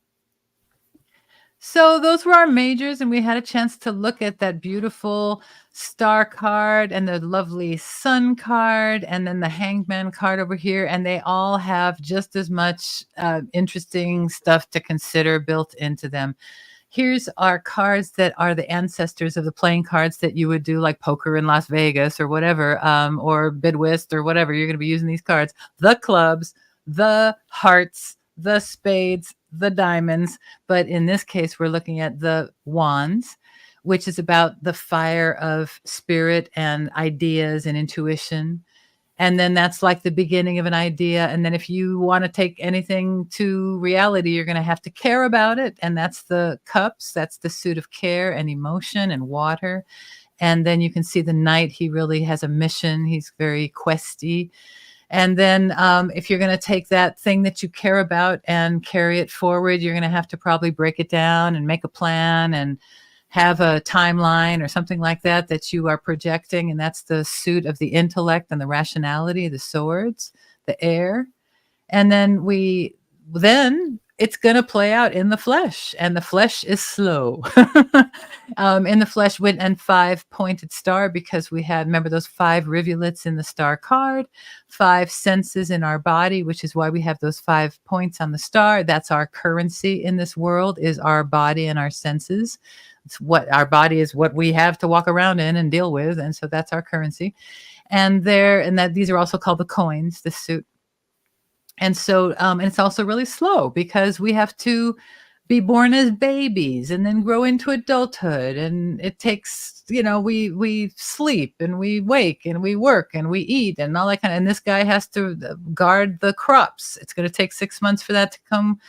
[SPEAKER 1] So those were our majors, and we had a chance to look at that beautiful star card and the lovely sun card and then the hangman card over here. And they all have just as much interesting stuff to consider built into them. Here's our cards that are the ancestors of the playing cards that you would do like poker in Las Vegas or whatever, or bid whist or whatever. You're going to be using these cards. The clubs, the hearts, the spades, the diamonds. But in this case, we're looking at the wands, which is about the fire of spirit and ideas and intuition. And then that's like the beginning of an idea. And then if you want to take anything to reality, you're going to have to care about it. And that's the cups. That's the suit of care and emotion and water. And then you can see the knight. He really has a mission. He's very questy. And then if you're going to take that thing that you care about and carry it forward, you're going to have to probably break it down and make a plan and have a timeline or something like that that you are projecting. And that's the suit of the intellect and the rationality, the swords, the air. And then it's going to play out in the flesh, and the flesh is slow. In the flesh went and 5-pointed star, because we had, remember those 5 rivulets in the star card, 5 senses in our body, which is why we have those 5 points on the star. That's our currency in this world, is our body and our senses. It's what our body is, what we have to walk around in and deal with. And so that's our currency. And these are also called the coins, the suit. And so, and it's also really slow, because we have to be born as babies and then grow into adulthood. And it takes, we sleep and we wake and we work and we eat and all that kind of, and this guy has to guard the crops. It's going to take 6 months for that to come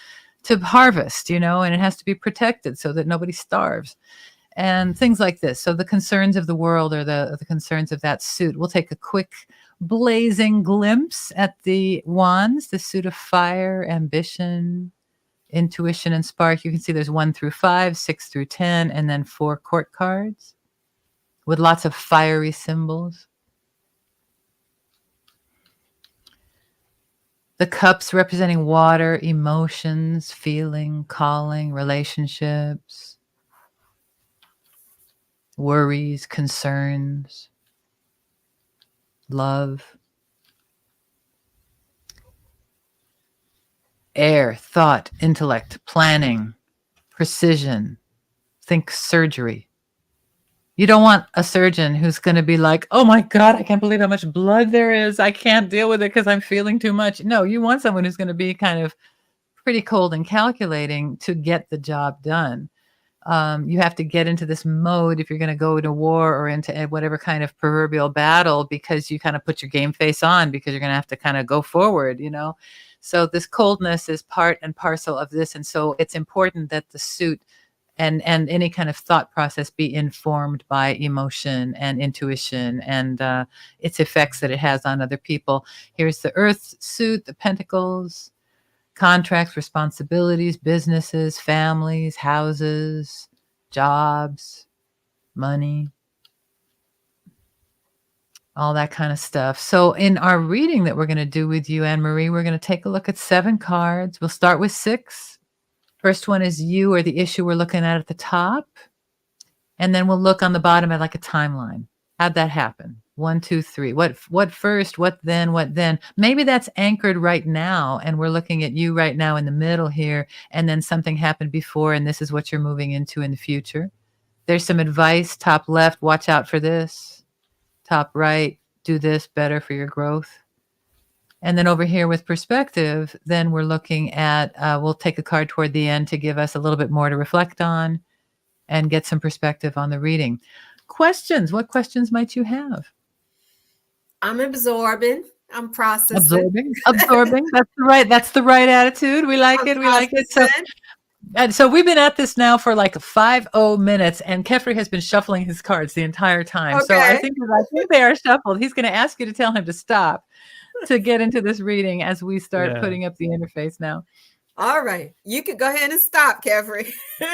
[SPEAKER 1] to harvest, and it has to be protected so that nobody starves and things like this. So the concerns of the world are the concerns of that suit. We'll take a quick blazing glimpse at the wands, the suit of fire, ambition, intuition, and spark. You can see there's 1 through 5, 6 through 10, and then 4 court cards with lots of fiery symbols. The cups representing water, emotions, feeling, calling, relationships, worries, concerns, love. Air, thought, intellect, planning, precision. Think surgery. You don't want a surgeon who's going to be like, oh my God, I can't believe how much blood there is. I can't deal with it because I'm feeling too much. No, you want someone who's going to be kind of pretty cold and calculating to get the job done. you have to get into this mode if you're going to go to war or into whatever kind of proverbial battle, because you kind of put your game face on, because you're going to have to kind of go forward, So this coldness is part and parcel of this. And so it's important that the suit and any kind of thought process be informed by emotion and intuition and its effects that it has on other people. Here's the Earth suit, the Pentacles, contracts, responsibilities, businesses, families, houses, jobs, money, all that kind of stuff. So in our reading that we're going to do with you, Ann-Marie, we're going to take a look at 7 cards. We'll start with 6. First one is you, or the issue we're looking at the top. And then we'll look on the bottom at like a timeline. How'd that happen? 1, 2, 3. What first? What then? What then? Maybe that's anchored right now, and we're looking at you right now in the middle here, and then something happened before, and this is what you're moving into in the future. There's some advice. Top left, watch out for this. Top right, do this better for your growth. And then over here with perspective, then we're looking at, we'll take a card toward the end to give us a little bit more to reflect on and get some perspective on the reading. Questions? What questions might you have?
[SPEAKER 3] I'm absorbing. I'm processing.
[SPEAKER 1] Absorbing. That's the right attitude. We like it. We like it. So we've been at this now for like 50 minutes, and Kefri has been shuffling his cards the entire time. Okay. So I think they are shuffled. He's going to ask you to tell him to stop to get into this reading as we start putting up the interface now.
[SPEAKER 3] All right. You can go ahead and stop, Kefri.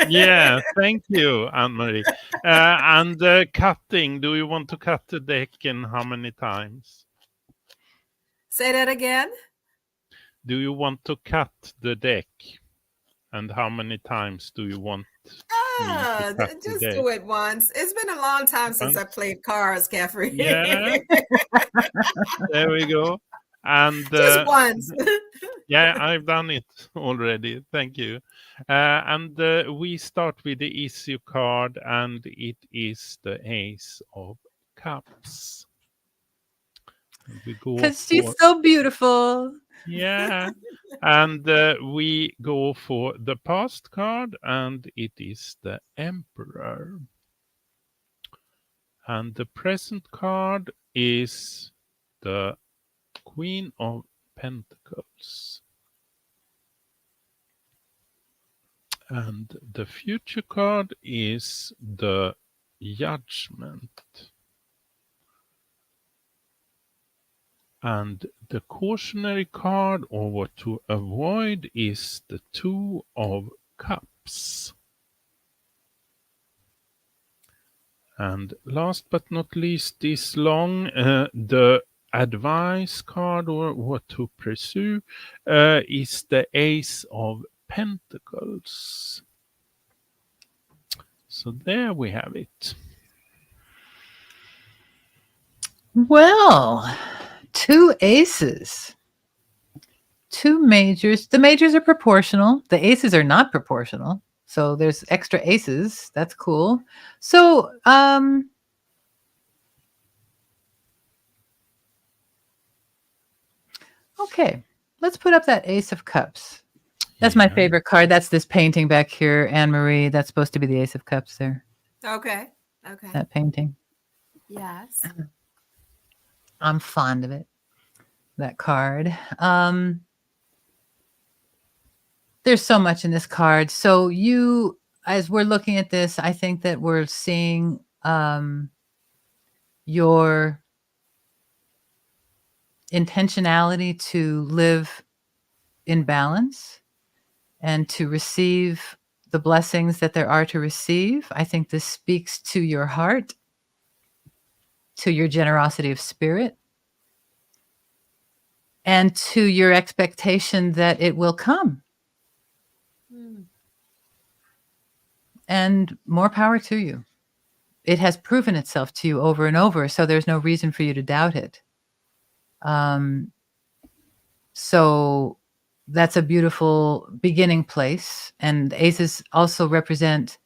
[SPEAKER 2] Yeah, thank you, Ann-Marie. And cutting, do you want to cut the deck, and how many times?
[SPEAKER 3] Say that again.
[SPEAKER 2] Do you want to cut the deck? And how many times do you want?
[SPEAKER 3] Just do it once. It's been a long time since I played cards, Kefri.
[SPEAKER 2] Yeah. There we go. And
[SPEAKER 3] just once.
[SPEAKER 2] Yeah, I've done it already. Thank you. And we start with the issue card, and it is the Ace of Cups.
[SPEAKER 1] Because she's so beautiful.
[SPEAKER 2] Yeah. And we go for the past card, and it is the Emperor. And the present card is the Queen of Pentacles. And the future card is the Judgment. And the cautionary card, or what to avoid, is the Two of Cups. And last but not least, this long, the advice card, or what to pursue, is the Ace of Pentacles. So there we have it.
[SPEAKER 1] Well, 2 aces, 2 majors. The majors are proportional. The aces are not proportional. So there's extra aces. That's cool. So, okay, let's put up that Ace of Cups. That's my favorite card. That's this painting back here, Ann-Marie. That's supposed to be the Ace of Cups there.
[SPEAKER 3] Okay.
[SPEAKER 1] That painting.
[SPEAKER 3] Yes.
[SPEAKER 1] I'm fond of it. That card. There's so much in this card. So you, as we're looking at this, I think that we're seeing your intentionality to live in balance and to receive the blessings that there are to receive. I think this speaks to your heart, to your generosity of spirit, and to your expectation that it will come. And more power to you. It has proven itself to you over and over, so there's no reason for you to doubt it. So that's a beautiful beginning place. And aces also represent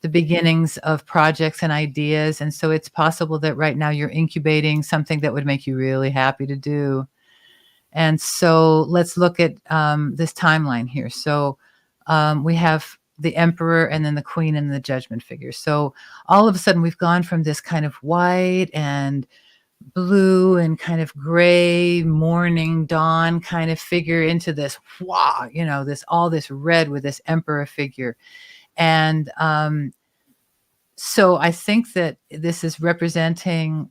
[SPEAKER 1] the beginnings of projects and ideas. And so it's possible that right now you're incubating something that would make you really happy to do. And so let's look at this timeline here. So we have the Emperor, and then the Queen and the Judgment figure. So all of a sudden we've gone from this kind of white and blue and kind of gray morning dawn kind of figure into this, wow, you know, this red with this Emperor figure. And so I think that this is representing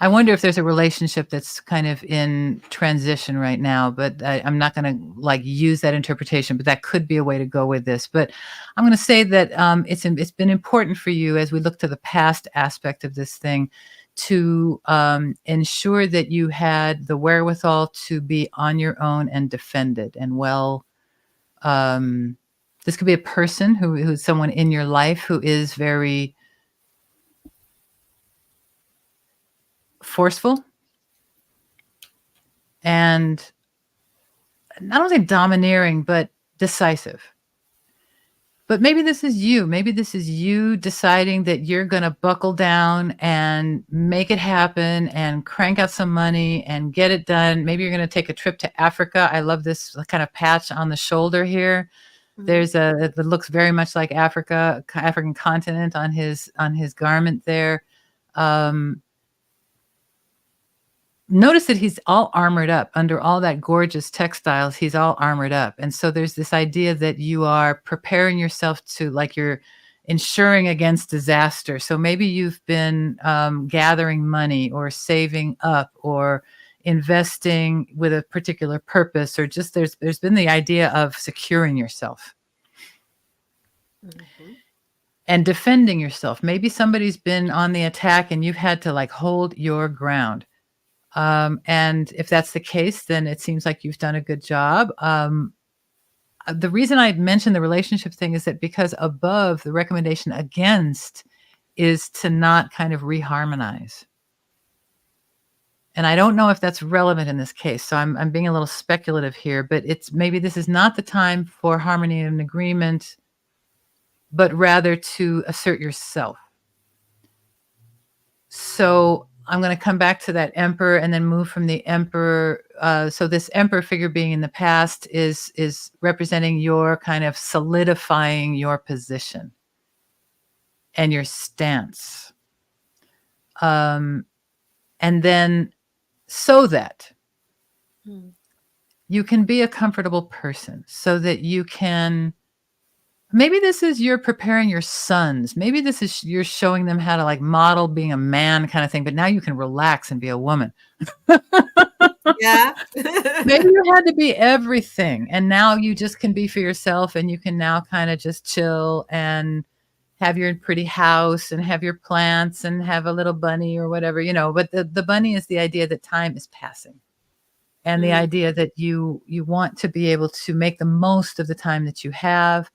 [SPEAKER 1] I wonder if there's a relationship that's kind of in transition right now, but I'm not going to like use that interpretation, but that could be a way to go with this. But I'm going to say that it's been important for you as we look to the past aspect of this thing to ensure that you had the wherewithal to be on your own and defended and well. This could be a person who's someone in your life who is very forceful and not only domineering, but decisive. But maybe this is you. Maybe this is you deciding that you're going to buckle down and make it happen and crank out some money and get it done. Maybe you're going to take a trip to Africa. I love this kind of patch on the shoulder here. There's it looks very much like Africa, African continent on his garment there. Notice that he's all armored up under all that gorgeous textiles. He's all armored up. And so there's this idea that you are preparing yourself to, like, you're ensuring against disaster. So maybe you've been gathering money or saving up or investing with a particular purpose, or just there's been the idea of securing yourself. And defending yourself. Maybe somebody's been on the attack and you've had to like hold your ground. And if that's the case, then it seems like you've done a good job. The reason I mentioned the relationship thing is that because above the recommendation against is to not kind of reharmonize. And I don't know if that's relevant in this case. So I'm being a little speculative here, but it's maybe this is not the time for harmony and agreement, but rather to assert yourself. So I'm going to come back to that Emperor and then move from the Emperor. So this Emperor figure being in the past is representing your kind of solidifying your position and your stance. And then so that you can be a comfortable person, so that you can, maybe this is you're preparing your sons. Maybe this is you're showing them how to like model being a man kind of thing, but now you can relax and be a woman.
[SPEAKER 3] Yeah.
[SPEAKER 1] Maybe you had to be everything, and now you just can be for yourself, and you can now kind of just chill and have your pretty house and have your plants and have a little bunny or whatever, you know, but the bunny is the idea that time is passing. And the idea that you want to be able to make the most of the time that you have,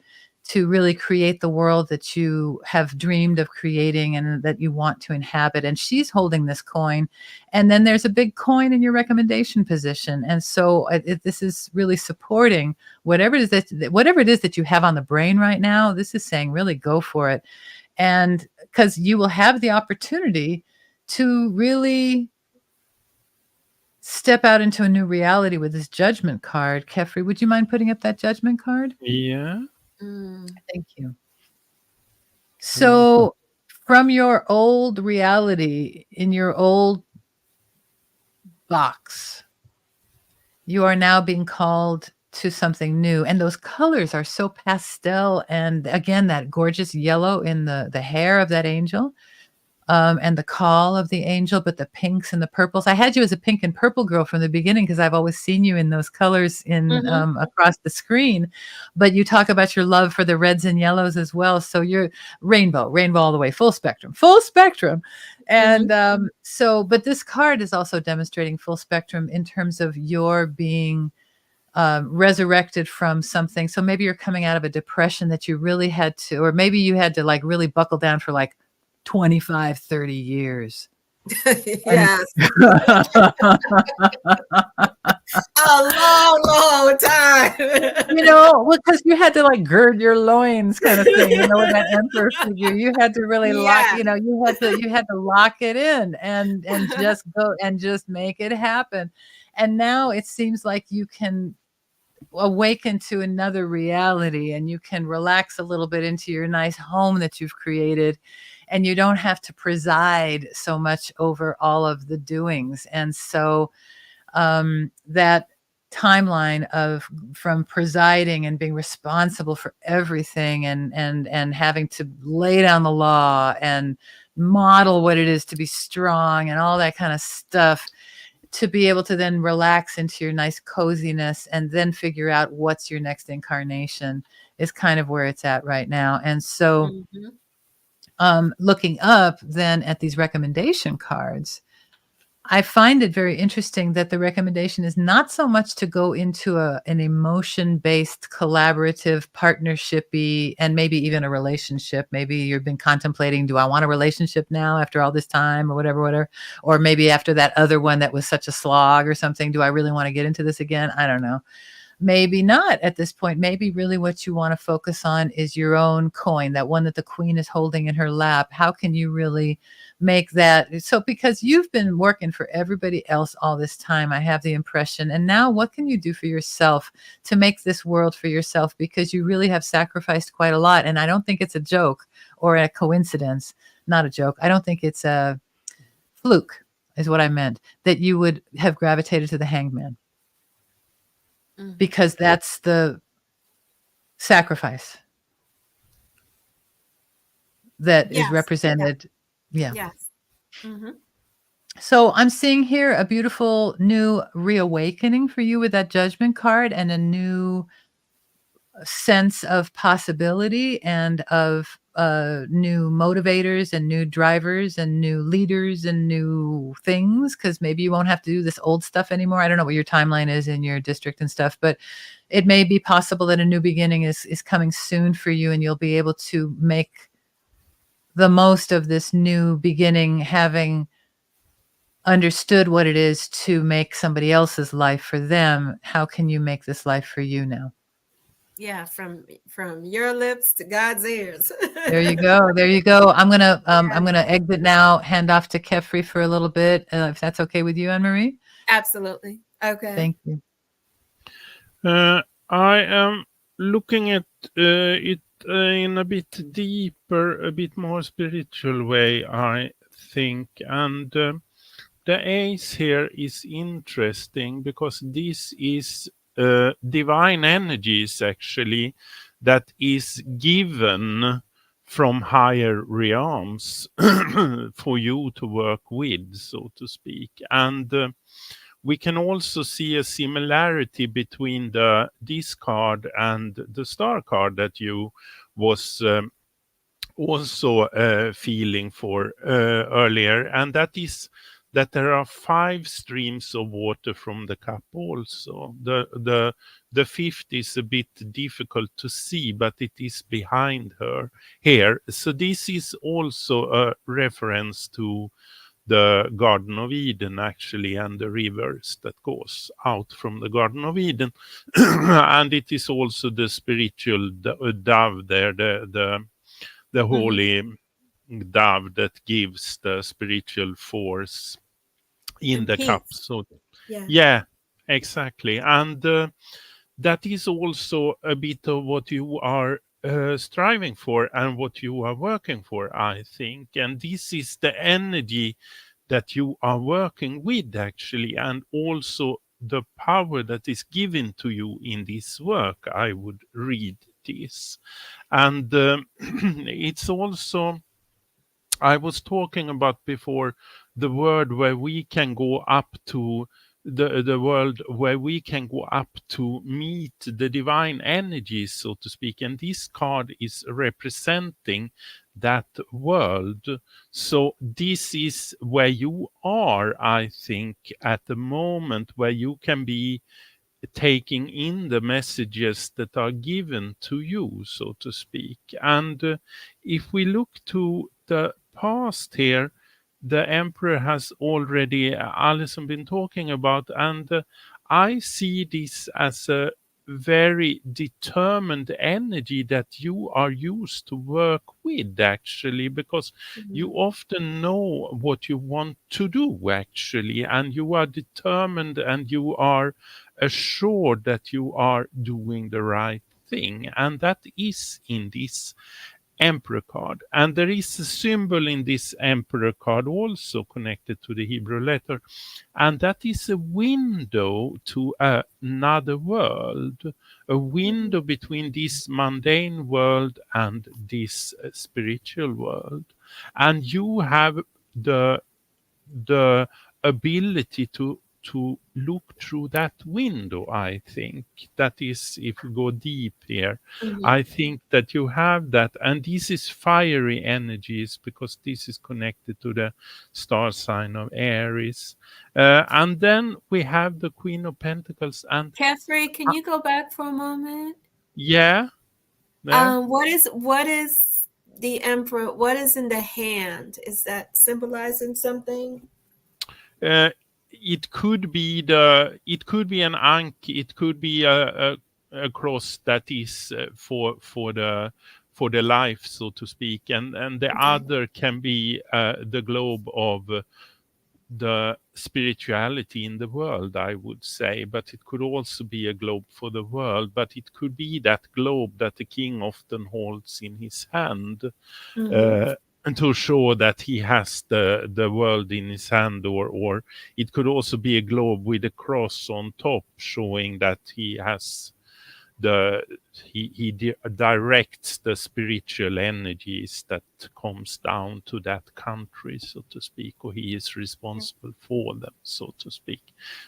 [SPEAKER 1] to really create the world that you have dreamed of creating and that you want to inhabit. And she's holding this coin. And then there's a big coin in your recommendation position. And so this is really supporting whatever it is that you have on the brain right now. This is saying really go for it. And because you will have the opportunity to really step out into a new reality with this Judgment card. Kefri, would you mind putting up that Judgment card?
[SPEAKER 2] Yeah.
[SPEAKER 1] Thank you. So from your old reality in your old box, you are now being called to something new. And those colors are so pastel. And again, that gorgeous yellow in the hair of that angel. And the call of the angel, but the pinks and the purples. I had you as a pink and purple girl from the beginning because I've always seen you in those colors in across the screen. But you talk about your love for the reds and yellows as well. So you're rainbow all the way, full spectrum. And but this card is also demonstrating full spectrum in terms of your being resurrected from something. So maybe you're coming out of a depression that you really had to, or maybe you had to like really buckle down for like 25, 30 years.
[SPEAKER 3] Yes. A long, long time.
[SPEAKER 1] Because you had to like gird your loins kind of thing, with that emperor figure. You had to really lock, you had to lock it in and just go and just make it happen. And now it seems like you can awaken to another reality and you can relax a little bit into your nice home that you've created, and you don't have to preside so much over all of the doings. And so that timeline from presiding and being responsible for everything and having to lay down the law and model what it is to be strong and all that kind of stuff, to be able to then relax into your nice coziness and then figure out what's your next incarnation is kind of where it's at right now. And so looking up then at these recommendation cards, I find it very interesting that the recommendation is not so much to go into an emotion-based, collaborative, partnershipy, and maybe even a relationship. Maybe you've been contemplating, do I want a relationship now after all this time or whatever. Or maybe after that other one that was such a slog or something, do I really want to get into this again? I don't know. Maybe not at this point. Maybe really what you want to focus on is your own coin, that one that the queen is holding in her lap. How can you really make that? So because you've been working for everybody else all this time, I have the impression. And now what can you do for yourself to make this world for yourself? Because you really have sacrificed quite a lot. And I don't think it's a joke or a coincidence. Not a joke. I don't think it's a fluke is what I meant, that you would have gravitated to the hangman. Because that's the sacrifice that is represented. Yeah.
[SPEAKER 3] Yes.
[SPEAKER 1] So I'm seeing here a beautiful new reawakening for you with that judgment card, and a new sense of possibility and of new motivators and new drivers and new leaders and new things, because maybe you won't have to do this old stuff anymore. I don't know what your timeline is in your district and stuff, but it may be possible that a new beginning is coming soon for you, and you'll be able to make the most of this new beginning, having understood what it is to make somebody else's life for them. How can you make this life for you now?
[SPEAKER 3] Yeah, from your lips to God's ears.
[SPEAKER 1] There you go. There you go. I'm gonna exit now. Hand off to Kefri for a little bit, if that's okay with you, Anne-Marie.
[SPEAKER 3] Absolutely. Okay.
[SPEAKER 1] Thank you.
[SPEAKER 2] I am looking at it in a bit deeper, a bit more spiritual way, I think, and the ace here is interesting because this is divine energies actually that is given from higher realms for you to work with, so to speak. And we can also see a similarity between this card and the star card that you was also feeling for earlier, and that is that there are 5 streams of water from the cup also. The fifth is a bit difficult to see, but it is behind her here. So this is also a reference to the Garden of Eden, actually, and the rivers that goes out from the Garden of Eden. And it is also the spiritual dove there, the holy dove that gives the spiritual force in the cup. So yeah, exactly. And that is also a bit of what you are striving for and what you are working for, I think. And this is the energy that you are working with, actually, and also the power that is given to you in this work. I would read this. And it's also, I was talking about before, the word where we can go up to the world where we can go up to meet the divine energies, so to speak. And this card is representing that world. So this is where you are, I think, at the moment, where you can be taking in the messages that are given to you, so to speak. And if we look to the past here, the emperor has already, Alison, been talking about, and I see this as a very determined energy that you are used to work with, actually, because you often know what you want to do, actually, and you are determined and you are assured that you are doing the right thing. And that is in this Emperor card. And there is a symbol in this Emperor card also connected to the Hebrew letter, and that is a window to another world, a window between this mundane world and this spiritual world. And you have the ability to look through that window. I think that is, if you go deep here, I think that you have that, and this is fiery energies because this is connected to the star sign of Aries. And then we have the Queen of Pentacles. And
[SPEAKER 3] Catherine, can you go back for a moment?
[SPEAKER 2] Yeah.
[SPEAKER 3] What is the Emperor? What is in the hand? Is that symbolizing something?
[SPEAKER 2] It could be an ankh, it could be a cross that is for the life, so to speak, and the other can be the globe of the spirituality in the world, I would say, but it could also be a globe for the world, but it could be that globe that the king often holds in his hand. And to show that he has the world in his hand, or it could also be a globe with a cross on top, showing that he has he directs the spiritual energies that comes down to that country, so to speak, or he is responsible for them, so to speak.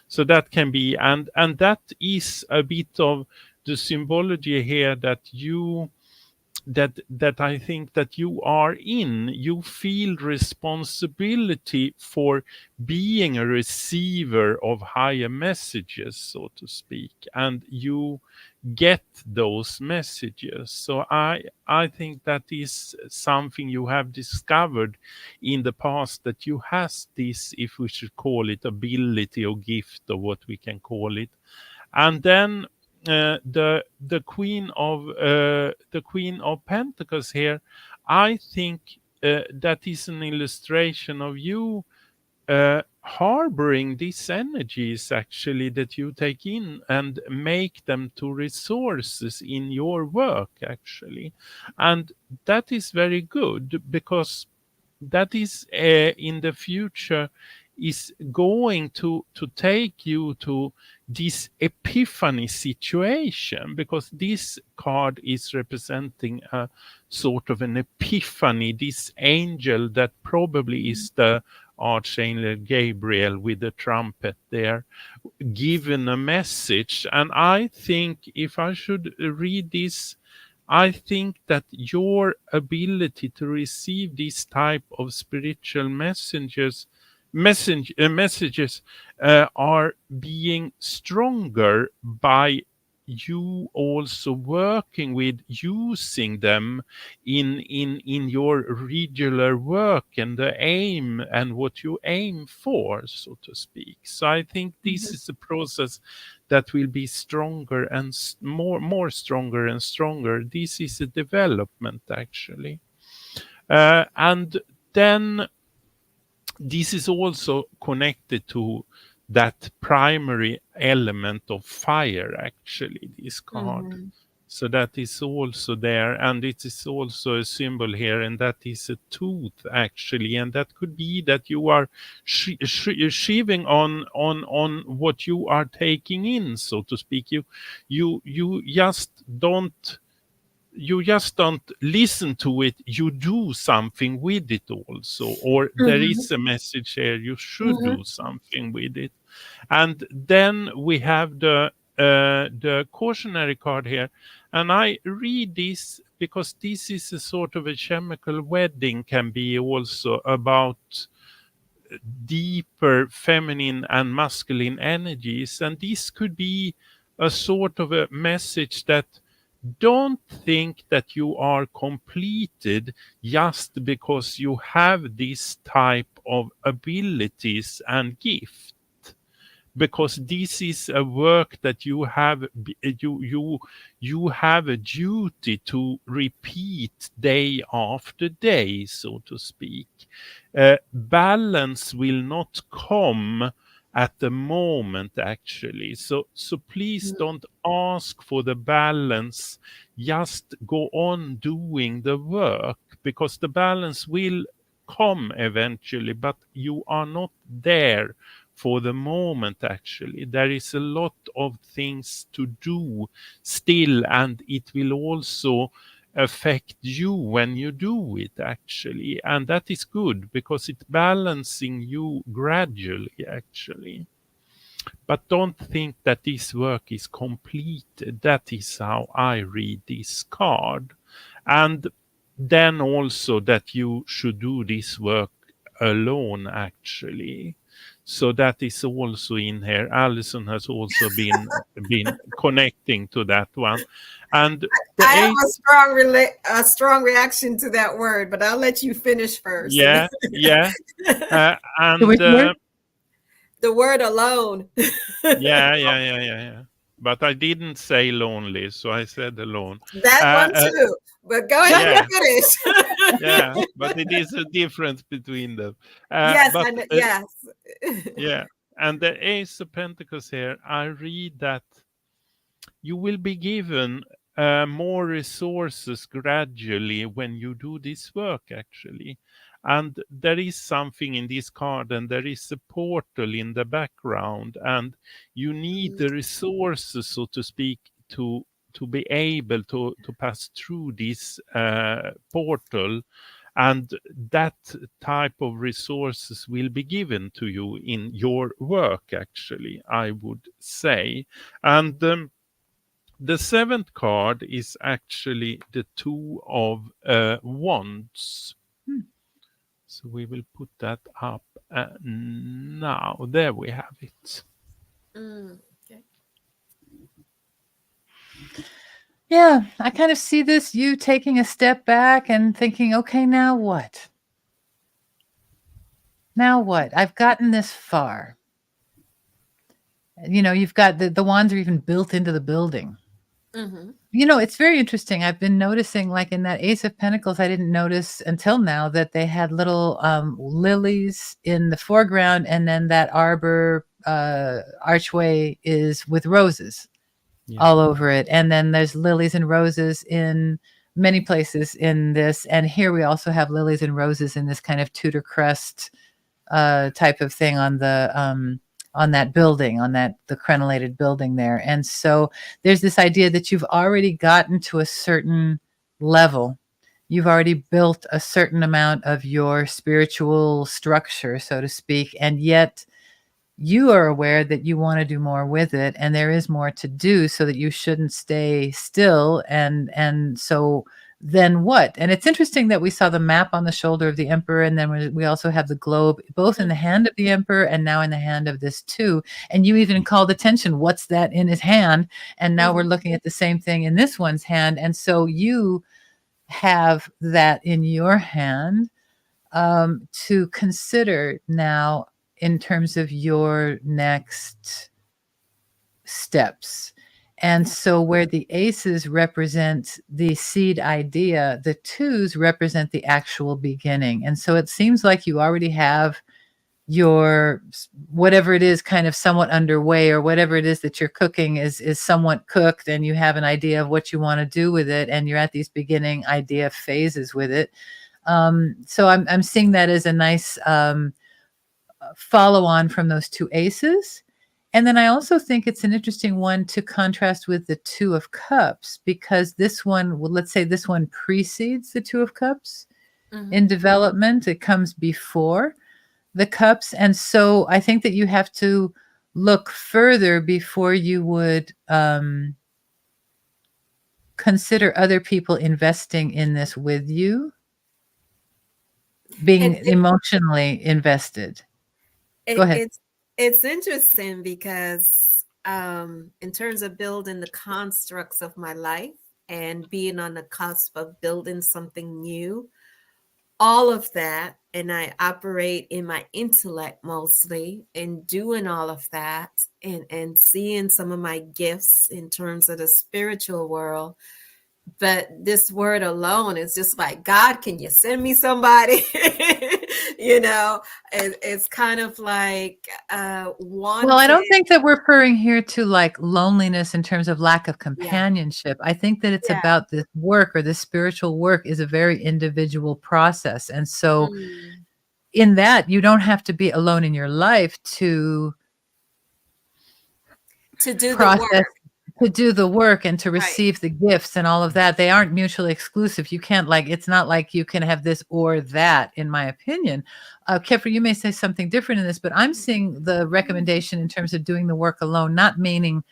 [SPEAKER 2] So that can be, and that is a bit of the symbology here that you that I think that you are in. You feel responsibility for being a receiver of higher messages, so to speak, and you get those messages. So I think that is something you have discovered in the past, that you has this, if we should call it, ability or gift, or what we can call it. And then the Queen of Pentacles here, I think that is an illustration of you harboring these energies, actually, that you take in and make them to resources in your work, actually. And that is very good, because that is in the future is going to take you to this epiphany situation, because this card is representing a sort of an epiphany, this angel that probably is the Archangel Gabriel with the trumpet there, given a message. And I think, if I should read this, I think that your ability to receive this type of spiritual messages are being stronger by you also working with using them in your regular work, and the aim and what you aim for, so to speak. So I think this is a process that will be stronger and more stronger and stronger. This is a development, actually. And then this is also connected to that primary element of fire, actually, this card. So that is also there, and it is also a symbol here, and that is a tooth, actually, and that could be that you are sheaving on what you are taking in, so to speak. You just don't listen to it, you do something with it also, or there is a message here, you should do something with it. And then we have the cautionary card here, and I read this because this is a sort of a chemical wedding, can be also about deeper feminine and masculine energies, and this could be a sort of a message that don't think that you are completed just because you have this type of abilities and gift. because this is a work that you have you have a duty to repeat day after day, so to speak. Balance will not come at the moment, actually. So please don't ask for the balance. Just go on doing the work, because the balance will come eventually, but you are not there for the moment. Actually, there is a lot of things to do still, and it will also affect you when you do it, actually, and that is good because it's balancing you gradually, actually. But don't think that this work is completed. That is how I read this card. And then also that you should do this work alone, actually. So that is also in here. Alison has also been connecting to that one. And
[SPEAKER 3] I have a strong reaction to that word, but I'll let you finish first.
[SPEAKER 2] Yeah. And
[SPEAKER 3] the word alone.
[SPEAKER 2] Yeah. But I didn't say lonely, so I said alone.
[SPEAKER 3] That one too. But go ahead and finish.
[SPEAKER 2] Yeah, but it is a difference between them.
[SPEAKER 3] Yes,
[SPEAKER 2] yes. Yeah, and the Ace of Pentacles here, I read that you will be given more resources gradually when you do this work, actually. And there is something in this card, and there is a portal in the background, and you need the resources, so to speak, to be able to pass through this portal. And that type of resources will be given to you in your work, actually, I would say. And the seventh card is actually the Two of Wands. So we will put that up now. There we have it.
[SPEAKER 3] Okay.
[SPEAKER 1] Yeah, I kind of see this, you taking a step back and thinking, okay, now what? Now what? I've gotten this far. You know, you've got the wands are even built into the building. You know, it's very interesting. I've been noticing, like in that Ace of Pentacles, I didn't notice until now that they had little lilies in the foreground, and then that arbor archway is with roses all over it. And then there's lilies and roses in many places in this. And here we also have lilies and roses in this kind of Tudor crest type of thing on that building, on the crenellated building there. And so there's this idea that you've already gotten to a certain level. You've already built a certain amount of your spiritual structure, so to speak, and yet you are aware that you want to do more with it, and there is more to do, so that you shouldn't stay still. And so then what? And it's interesting that we saw the map on the shoulder of the emperor, and then we also have the globe both in the hand of the emperor and now in the hand of this too. And you even called attention, what's that in his hand? And now we're looking at the same thing in this one's hand. And so you have that in your hand to consider now in terms of your next steps. And so where the aces represent the seed idea, the twos represent the actual beginning. And so it seems like you already have your, whatever it is, kind of somewhat underway, or whatever it is that you're cooking is somewhat cooked, and you have an idea of what you want to do with it, and you're at these beginning idea phases with it. So I'm seeing that as a nice follow on from those two aces. And then I also think it's an interesting one to contrast with the Two of Cups, because this one, well, let's say this one precedes the Two of Cups in development. It comes before the cups. And so I think that you have to look further before you would consider other people investing in this with you, being emotionally invested. Go ahead.
[SPEAKER 3] It's interesting because in terms of building the constructs of my life and being on the cusp of building something new, all of that, and I operate in my intellect mostly, and doing all of that, and seeing some of my gifts in terms of the spiritual world. But this word alone is just like, God, can you send me somebody? It's kind of like
[SPEAKER 1] Well, I don't think that we're referring here to like loneliness in terms of lack of companionship. I think that it's about this work, or this spiritual work is a very individual process. And so in that, you don't have to be alone in your life to
[SPEAKER 3] do
[SPEAKER 1] process,
[SPEAKER 3] the work.
[SPEAKER 1] to do the work and to receive the gifts and all of that. They aren't mutually exclusive. You can't it's not like you can have this or that, in my opinion. Kefra, you may say something different in this, but I'm seeing the recommendation in terms of doing the work alone, not meaning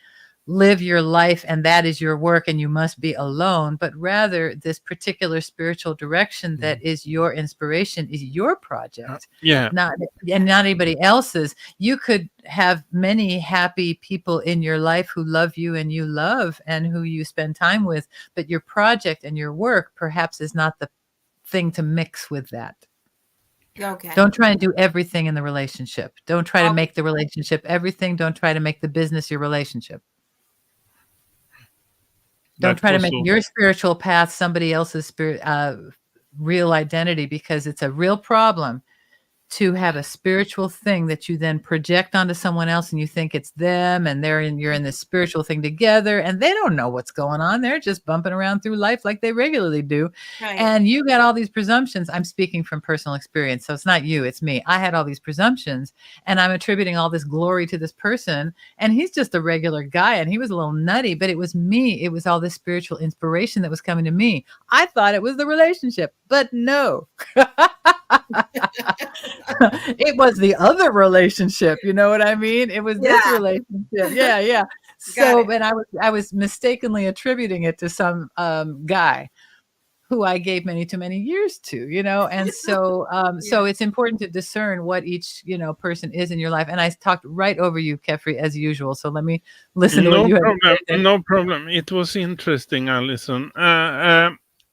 [SPEAKER 1] live your life and that is your work and you must be alone, but rather this particular spiritual direction that is your inspiration, is your project, not anybody else's. You could have many happy people in your life who love you and you love and who you spend time with, but your project and your work perhaps is not the thing to mix with that.
[SPEAKER 3] Okay.
[SPEAKER 1] Don't try and do everything in the relationship. Don't try to make the relationship everything. Don't try to make the business your relationship. Don't try to make your spiritual path somebody else's real identity, because it's a real problem to have a spiritual thing that you then project onto someone else and you think it's them and you're in this spiritual thing together and they don't know what's going on. They're just bumping around through life like they regularly do. Right. And you got all these presumptions. I'm speaking from personal experience, so it's not you, it's me. I had all these presumptions and I'm attributing all this glory to this person, and he's just a regular guy and he was a little nutty, but it was me. It was all this spiritual inspiration that was coming to me. I thought it was the relationship, but no. It was the other relationship, you know what I mean? It was this relationship. Yeah. So, and I was mistakenly attributing it to some guy who I gave many too many years to, and so so it's important to discern what each person is in your life. And I talked right over you, Kefri, as usual. So let me listen to what you had to say.
[SPEAKER 2] No problem. It was interesting, Alison.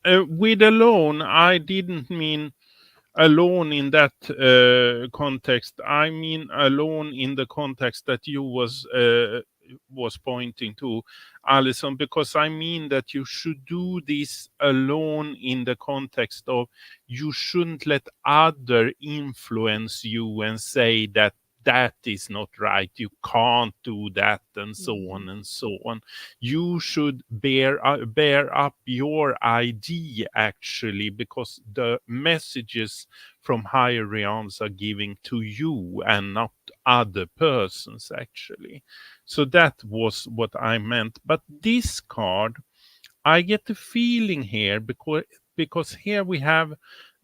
[SPEAKER 2] With alone, I didn't mean alone in that context. I mean alone in the context that you was pointing to, Alison, because I mean that you should do this alone in the context of you shouldn't let other influence you and say that is not right, you can't do that, and so on and so on. You should bear up your idea, actually, because the messages from higher realms are giving to you and not other persons, actually. So that was what I meant. But this card, I get the feeling here because here we have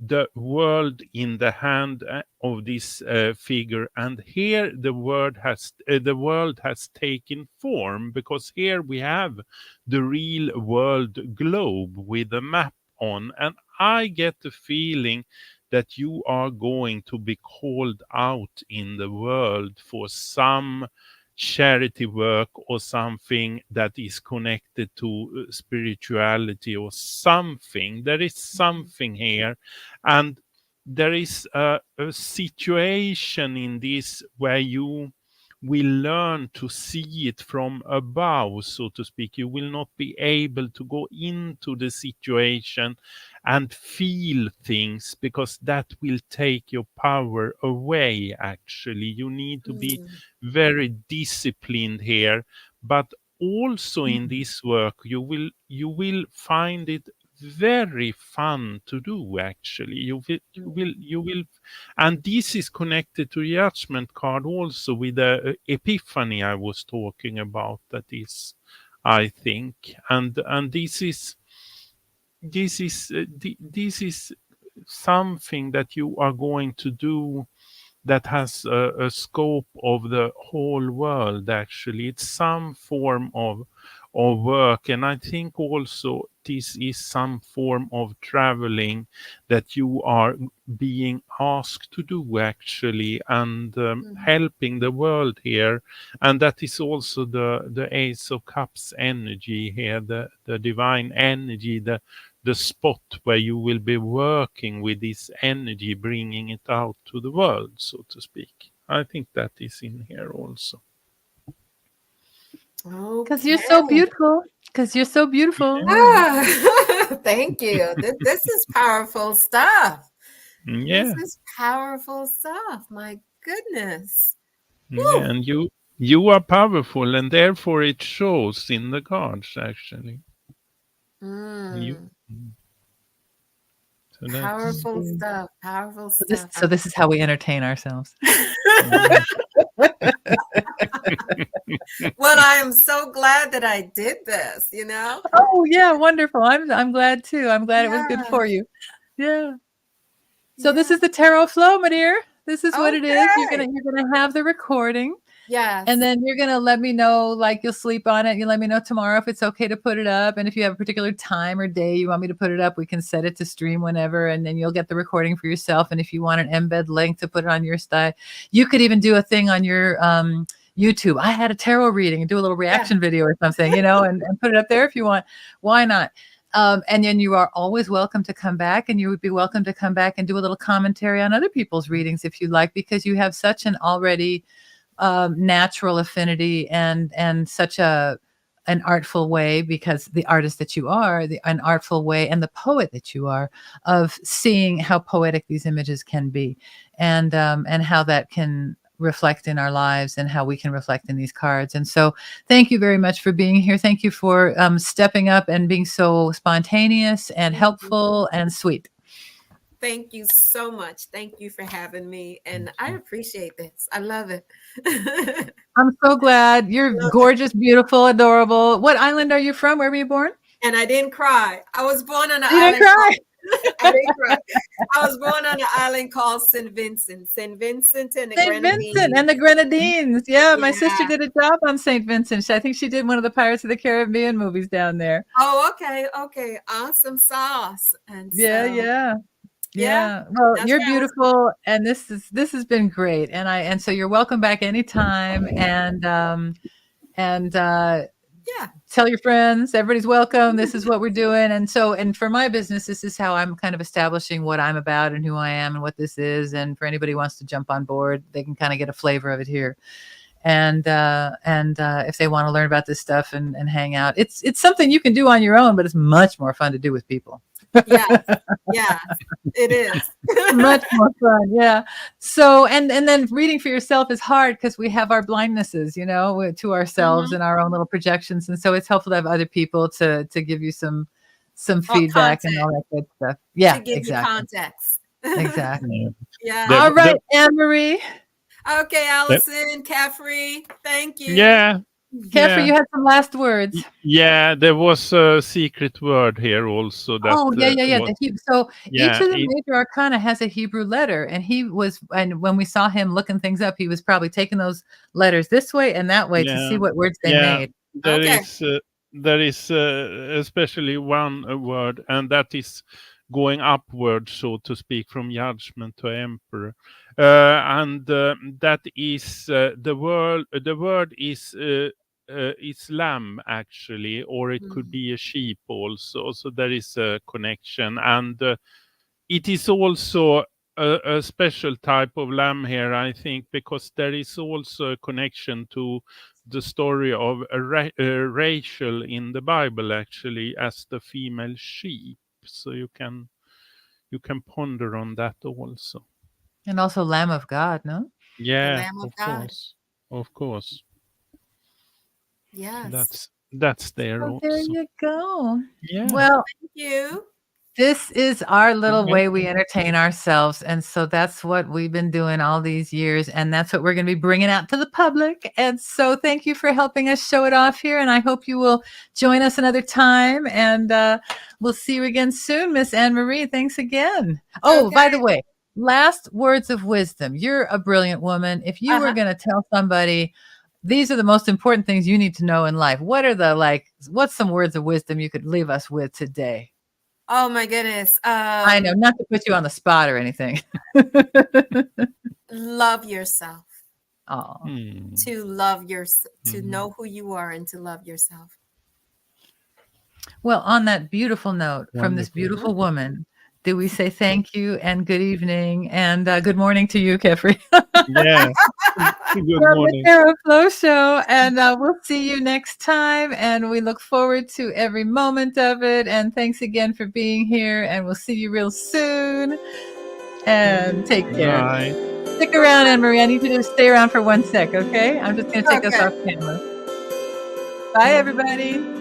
[SPEAKER 2] the world in the hand of this figure, and here the world has taken form, because here we have the real world globe with a map on, and I get the feeling that you are going to be called out in the world for some charity work or something that is connected to spirituality or something. There is something here, and there is a situation in this where you will learn to see it from above, so to speak. You will not be able to go into the situation and feel things, because that will take your power away, actually. You need to be very disciplined here, but also in this work you will find it very fun to do, actually. You will, and this is connected to Judgment card also, with the epiphany I was talking about. That is, I think, and this is something that you are going to do that has a scope of the whole world, actually. It's some form of work, and I think also this is some form of traveling that you are being asked to do, actually, and helping the world here. And that is also the Ace of Cups energy here, the divine energy, the the spot where you will be working with this energy, bringing it out to the world, so to speak. I think that is in here also.
[SPEAKER 1] Because you're so beautiful. Because you're so beautiful.
[SPEAKER 3] Yeah. Thank you. This is powerful stuff.
[SPEAKER 2] Yeah.
[SPEAKER 3] This is powerful stuff. My goodness.
[SPEAKER 2] Yeah, and you are powerful, and therefore it shows in the cards, actually. So
[SPEAKER 3] powerful stuff. Powerful stuff.
[SPEAKER 1] So this is how we entertain ourselves.
[SPEAKER 3] Well, I am so glad that I did this, you know?
[SPEAKER 1] Oh yeah, wonderful. I'm glad too. I'm glad it was good for you. Yeah. So this is the tarot flow, my dear. This is what it is. You're gonna have the recording.
[SPEAKER 3] Yeah.
[SPEAKER 1] And then you're gonna let me know, like you'll sleep on it. You let me know tomorrow if it's okay to put it up. And if you have a particular time or day you want me to put it up, we can set it to stream whenever, and then you'll get the recording for yourself. And if you want an embed link to put it on your site, you could even do a thing on your YouTube. I had a tarot reading and do a little reaction video or something, you know, and put it up there if you want. Why not? And then you are always welcome to come back, and you would be welcome to come back and do a little commentary on other people's readings if you like, because you have such an already natural affinity and such an artful way, because the artist that you are, an artful way, and the poet that you are, of seeing how poetic these images can be, and how that can reflect in our lives, and how we can reflect in these cards. And so thank you very much for being here. Thank you for stepping up and being so spontaneous and helpful and sweet.
[SPEAKER 3] Thank you so much. Thank you for having me. And I appreciate this. I love it.
[SPEAKER 1] I'm so glad. You're gorgeous, beautiful, adorable. What island are you from? Where were you born?
[SPEAKER 3] And I didn't cry. I was born on an
[SPEAKER 1] island.
[SPEAKER 3] Didn't cry. I didn't cry. I was born on an island called St. Vincent. St. Vincent and the Grenadines.
[SPEAKER 1] St. Vincent and the Grenadines. Yeah, my sister did a job on St. Vincent. I think she did one of the Pirates of the Caribbean movies down there.
[SPEAKER 3] Oh, okay. Okay. Awesome sauce. And
[SPEAKER 1] yeah. Well, you're beautiful, and this has been great. And so you're welcome back anytime. And tell your friends, everybody's welcome. This is what we're doing. And for my business, this is how I'm kind of establishing what I'm about and who I am and what this is. And for anybody who wants to jump on board, they can kind of get a flavor of it here. And if they want to learn about this stuff and hang out, it's something you can do on your own, but it's much more fun to do with people.
[SPEAKER 3] Yeah, it is.
[SPEAKER 1] Much more fun. Yeah. So, and then reading for yourself is hard because we have our blindnesses, you know, to ourselves and our own little projections. And so it's helpful to have other people to give you some feedback and all that good stuff. Yeah,
[SPEAKER 3] to give you context.
[SPEAKER 1] Exactly.
[SPEAKER 3] Yeah.
[SPEAKER 1] All right, Anne-Marie.
[SPEAKER 3] Okay, Alison, Caffrey, thank you.
[SPEAKER 2] Yeah.
[SPEAKER 1] Caffrey, you had some last words.
[SPEAKER 2] Yeah, there was a secret word here also. That,
[SPEAKER 1] So each of the major arcana has a Hebrew letter, and when we saw him looking things up, he was probably taking those letters this way and that way to see what words they made.
[SPEAKER 2] There is especially one word, and that is going upward, so to speak, from judgment to emperor. And that is the word is lamb, actually, or it could be a sheep also. So there is a connection, and it is also a special type of lamb here, I think, because there is also a connection to the story of Rachel in the Bible, actually, as the female sheep. So you can ponder on that also.
[SPEAKER 1] And also Lamb of God, no?
[SPEAKER 2] Yeah, of course.
[SPEAKER 3] Yes.
[SPEAKER 2] That's there also.
[SPEAKER 1] There you go.
[SPEAKER 2] Yeah.
[SPEAKER 1] Well,
[SPEAKER 3] thank you.
[SPEAKER 1] This is our little way we entertain ourselves. And so that's what we've been doing all these years. And that's what we're going to be bringing out to the public. And so thank you for helping us show it off here. And I hope you will join us another time. And we'll see you again soon, Miss Anne-Marie. Thanks again. Oh, by the way, last words of wisdom. You're a brilliant woman. If you were going to tell somebody, these are the most important things you need to know in life, what's some words of wisdom you could leave us with today?
[SPEAKER 3] Oh my goodness.
[SPEAKER 1] I know, not to put you on the spot or anything.
[SPEAKER 3] Love yourself.
[SPEAKER 1] Oh.
[SPEAKER 3] To love yourself, to know who you are and to love yourself.
[SPEAKER 1] Well, on that beautiful note from this
[SPEAKER 2] Wonderful.
[SPEAKER 1] beautiful woman, do we say thank you and good evening and good morning to you, Kefri?
[SPEAKER 2] Yeah. Good
[SPEAKER 1] From the
[SPEAKER 2] morning.
[SPEAKER 1] Tarot Flow Show, and we'll see you next time. And we look forward to every moment of it. And thanks again for being here. And we'll see you real soon. And take care.
[SPEAKER 2] Bye.
[SPEAKER 1] Stick around, Anne-Marie. I need you to stay around for 1 sec, okay? I'm just going to take us off camera. Bye, everybody.